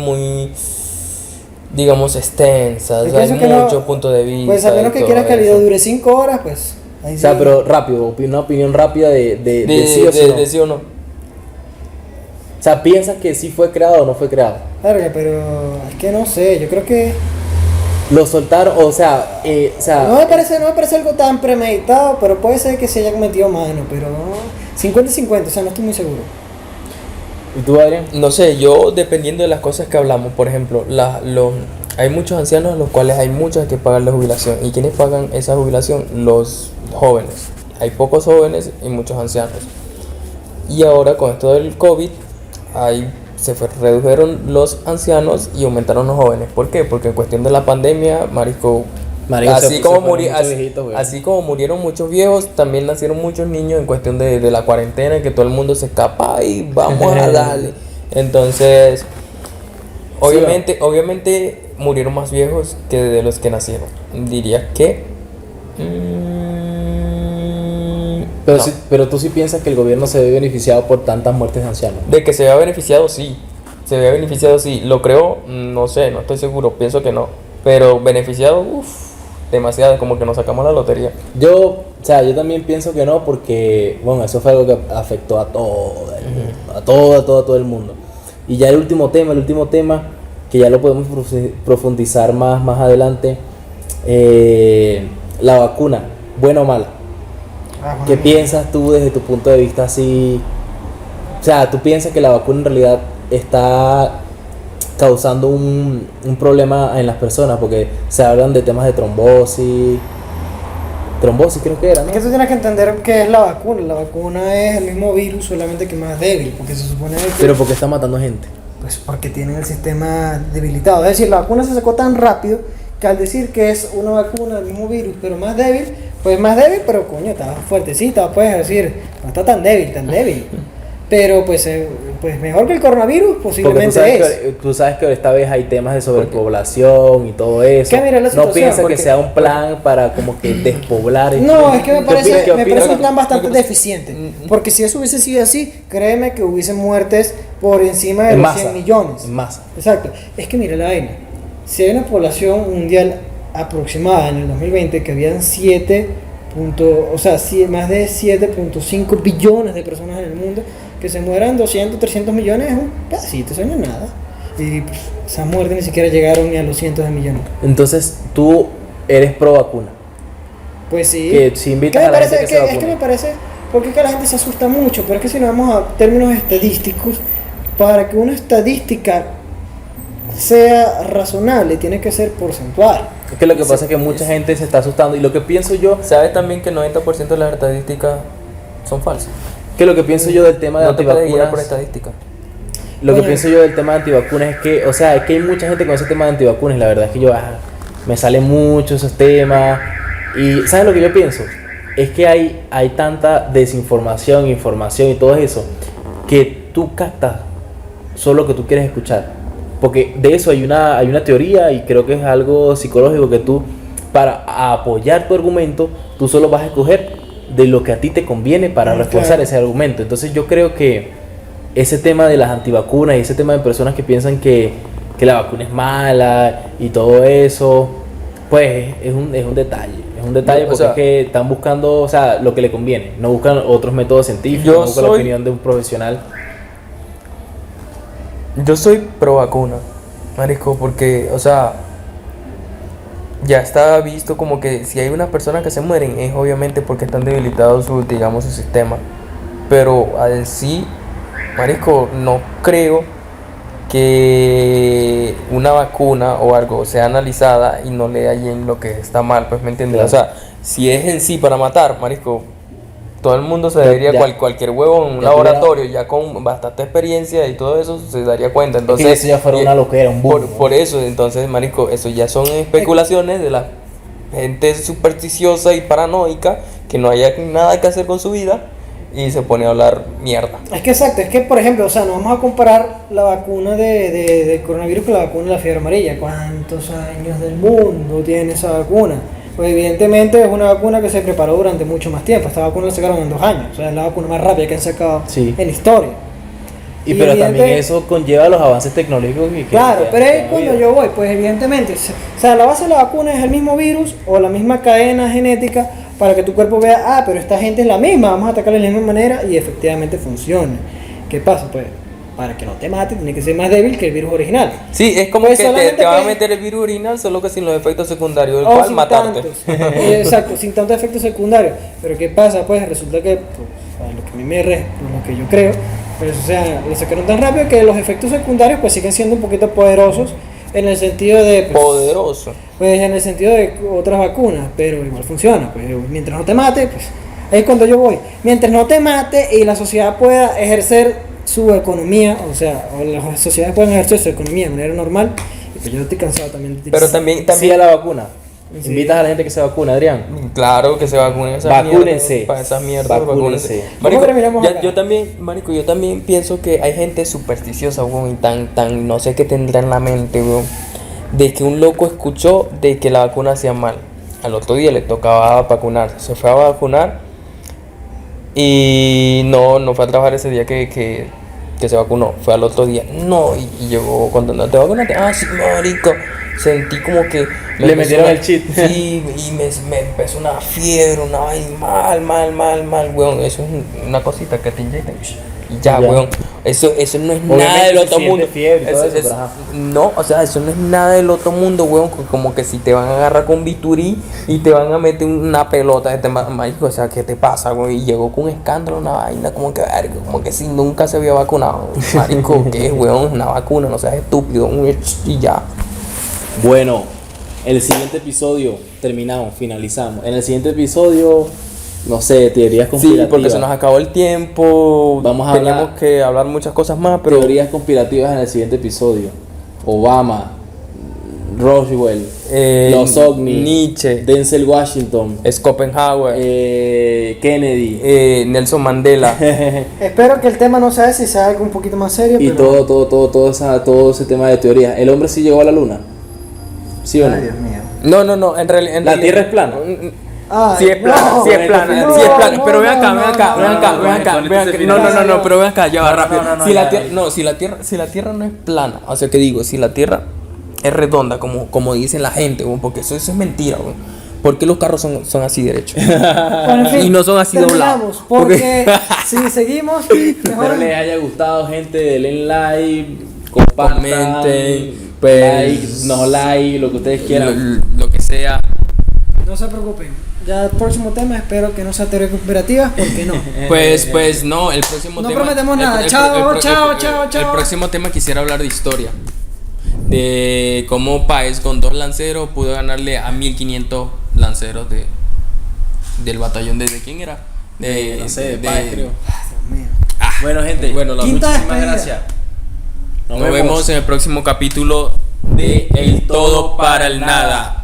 digamos, extensas. Yo Hay pienso que no- muchos puntos de vista. Pues a menos y que todo quieras que el video eso. dure 5 horas, pues ahí O sea, sí. pero rápido, una opinión rápida de sí o sí no. de sí o no. O sea, ¿piensas que sí fue creado o no fue creado? Verga, pero es que no sé, yo creo que Lo soltaron, o sea, no me parece algo tan premeditado, pero puede ser que se hayan metido mano, pero 50-50, o sea, no estoy muy seguro. ¿Y tú, Adrián? No sé, yo dependiendo de las cosas que hablamos, por ejemplo, hay muchos ancianos a los cuales hay muchos que pagan la jubilación. ¿Y quiénes pagan esa jubilación? Los jóvenes. Hay pocos jóvenes y muchos ancianos. Y ahora con esto del COVID, redujeron los ancianos y aumentaron los jóvenes. ¿Por qué? Porque en cuestión de la pandemia, marico, Se fueron muchos viejitos, güey. así como murieron muchos viejos, también nacieron muchos niños en cuestión de la cuarentena, que todo el mundo se escapa y vamos a darle. Entonces, obviamente murieron más viejos que de los que nacieron. Diría que Pero, no. pero tú sí piensas que el gobierno se ve beneficiado por tantas muertes de ancianos. De que se vea beneficiado, sí. Se vea beneficiado, sí. ¿Lo creo? No sé, no estoy seguro. Pienso que no. Pero beneficiado, demasiado. Como que nos sacamos la lotería. Yo también pienso que no, porque, bueno, eso fue algo que afectó a todo el mundo, a todo el mundo. Y ya el último tema, que ya lo podemos profundizar más adelante, la vacuna, buena o mala. ¿Qué piensas tú desde tu punto de vista así? O sea, ¿tú piensas que la vacuna en realidad está causando un problema en las personas? Porque se hablan de temas de trombosis creo que era, ¿no? Es que tú tienes que entender qué es la vacuna. La vacuna es el mismo virus, solamente que más débil, porque se supone que... Pero porque está matando gente. Pues porque tienen el sistema debilitado. Es decir, la vacuna se sacó tan rápido que al decir que es una vacuna del mismo virus, pero más débil, pues más débil, pero coño, está fuertecita, puedes decir, no está tan débil. Pero pues mejor que el coronavirus, Porque posiblemente es. tú sabes que esta vez hay temas de sobrepoblación y todo eso. ¿Qué? Mira la No situación, piensas porque- que sea un plan para como que despoblar. No, es que me parece, ¿Qué me opinas? parece un plan bastante deficiente. Porque si eso hubiese sido así, créeme que hubiesen muertes por encima de En los masa, 100 millones. en masa. Exacto. Es que mira la vaina. Si hay una población mundial aproximada en el 2020 que habían más de 7.5 billones de personas en el mundo, que se mueran 200, 300 millones es un pedacito, eso no es nada. Y pues, esas muertes ni siquiera llegaron ni a los cientos de millones. Entonces tú eres pro vacuna. Pues sí. Que si invitas ¿Qué a me la parece? gente que se Es que vacune. me parece, porque es que la gente se asusta mucho, pero es que si nos vamos a términos estadísticos, para que una estadística sea razonable, tiene que ser porcentual. Es que lo que pasa es que mucha gente se está asustando. Y lo que pienso yo, ¿Sabes también que el 90% de las estadísticas son falsas? del tema de No te puedes guiar antivacunas. por estadística. Lo que Coño. pienso yo del tema de antivacunas es que, o sea, es que hay mucha gente con ese tema de antivacunas. La verdad es que me salen mucho esos temas. Y ¿sabes lo que yo pienso? es que hay tanta desinformación, información y todo eso, que tú captas solo lo que tú quieres escuchar. Porque de eso hay una teoría, y creo que es algo psicológico, que tú, para apoyar tu argumento, tú solo vas a escoger de lo que a ti te conviene para reforzar ese argumento. Entonces yo creo que ese tema de las antivacunas y ese tema de personas que piensan que la vacuna es mala y todo eso, pues es un detalle. Es un detalle porque es que están buscando, o sea, lo que le conviene. No buscan otros métodos científicos, no buscan la opinión de un profesional. Yo soy pro vacuna, marico, porque, o sea, ya está visto como que si hay unas personas que se mueren es obviamente porque están debilitados su sistema. Pero al sí, marico, no creo que una vacuna o algo sea analizada y no le hallen lo que está mal, pues, ¿me entiendes? Claro. O sea, si es en sí para matar, marico, todo el mundo se daría cualquier huevo en un laboratorio, ya con bastante experiencia y todo eso se daría cuenta. Entonces, es que eso ya fuera una loquera, un boom, por eso, entonces, marico, eso ya son especulaciones de la gente supersticiosa y paranoica que no haya nada que hacer con su vida y se pone a hablar mierda. Es que exacto, es que por ejemplo, o sea, no vamos a comparar la vacuna de coronavirus con la vacuna de la fiebre amarilla. ¿Cuántos años del mundo tiene esa vacuna? Pues evidentemente es una vacuna que se preparó durante mucho más tiempo. Esta vacuna la sacaron en 2 años, o sea, es la vacuna más rápida que han sacado en la historia. Y pero también eso conlleva los avances tecnológicos claro, pero es cuando yo voy, pues evidentemente, o sea, la base de la vacuna es el mismo virus o la misma cadena genética para que tu cuerpo vea, pero esta gente es la misma, vamos a atacarla de la misma manera y efectivamente funciona. ¿Qué pasa? Pues para que no te mate tiene que ser más débil que el virus original. Sí, es como pues que te van a meter el virus original, solo que sin los efectos secundarios, el cual matarte. Exacto, sin tantos efectos secundarios. Pero ¿qué pasa? Pues resulta que, pues, lo que a mí lo que yo creo, pues, o sea, lo sacaron tan rápido que los efectos secundarios pues siguen siendo un poquito poderosos en el sentido de... Pues, poderoso. Pues en el sentido de otras vacunas, pero igual funciona. Pues mientras no te mate, pues ahí es cuando yo voy. Mientras no te mate y la sociedad pueda ejercer su economía, o sea, o las sociedades pueden ejercer su economía de manera normal, y pues yo estoy cansado también de pero también sí a la vacuna. Sí. ¿Invitas a la gente que se vacune, Adrián? Claro, que se vacunen. Vacúnense. Para esas mierdas, vacúnense. Marico, yo también pienso que hay gente supersticiosa, weón, y tan no sé qué tendrá en la mente, weón, de que un loco escuchó de que la vacuna hacía mal. Al otro día le tocaba vacunarse, se fue a vacunar y no fue a trabajar ese día que se vacunó, fue al otro día, y llegó cuando no te vacunaste, sí, marico, sentí como que le metieron el cheat. Sí, y me empezó una fiebre, una vaina mal, weón, eso es una cosita que te inyectan y ya, weón, eso no es obviamente nada del otro mundo, fiebre, no, o sea, eso no es nada del otro mundo, weón, como que si te van a agarrar con bisturí y te van a meter una pelota de este marico, o sea, ¿qué te pasa, weón? Y llegó con un escándalo, una vaina, como que si nunca se había vacunado, marico, ¿qué es, weón? Una vacuna, no seas estúpido, y ya. Bueno, el siguiente episodio finalizamos. En el siguiente episodio, no sé, teorías conspirativas. Sí, porque se nos acabó el tiempo. Teníamos que hablar muchas cosas más, pero teorías conspirativas en el siguiente episodio. Obama, Roswell, los ovnis, Nietzsche, Denzel Washington, Schopenhauer, Kennedy, Nelson Mandela. Espero que el tema no sea ese, sea algo un poquito más serio. Y pero... todo ese tema de teorías. ¿El hombre sí llegó a la luna? ¿Sí o no? Dios mío. No, en realidad. ¿La Tierra es plana? Sí es plana, pero ven acá. No, pero ven acá, ya va rápido. Si la Tierra no es plana, o sea que digo, si la Tierra es redonda, como dicen la gente, porque eso es mentira, ¿por qué los carros son así derechos? Bueno, en fin, y no son así doblados. Porque si seguimos, mejor. Espero les haya gustado, gente, denle like, comenten, pues, like, lo que ustedes quieran, lo que sea. No se preocupen. Ya el próximo tema espero que no sea teoría conspirativa, porque no. Pues no, el próximo tema. No prometemos nada. Chao. El próximo tema quisiera hablar de historia. De cómo Páez con 2 lanceros pudo ganarle a 1500 lanceros del batallón de quién era. No sé, de Páez, creo. Dios mío. Bueno, gente, muchísimas gracias. Nos vemos en el próximo capítulo de El Todo para el Nada.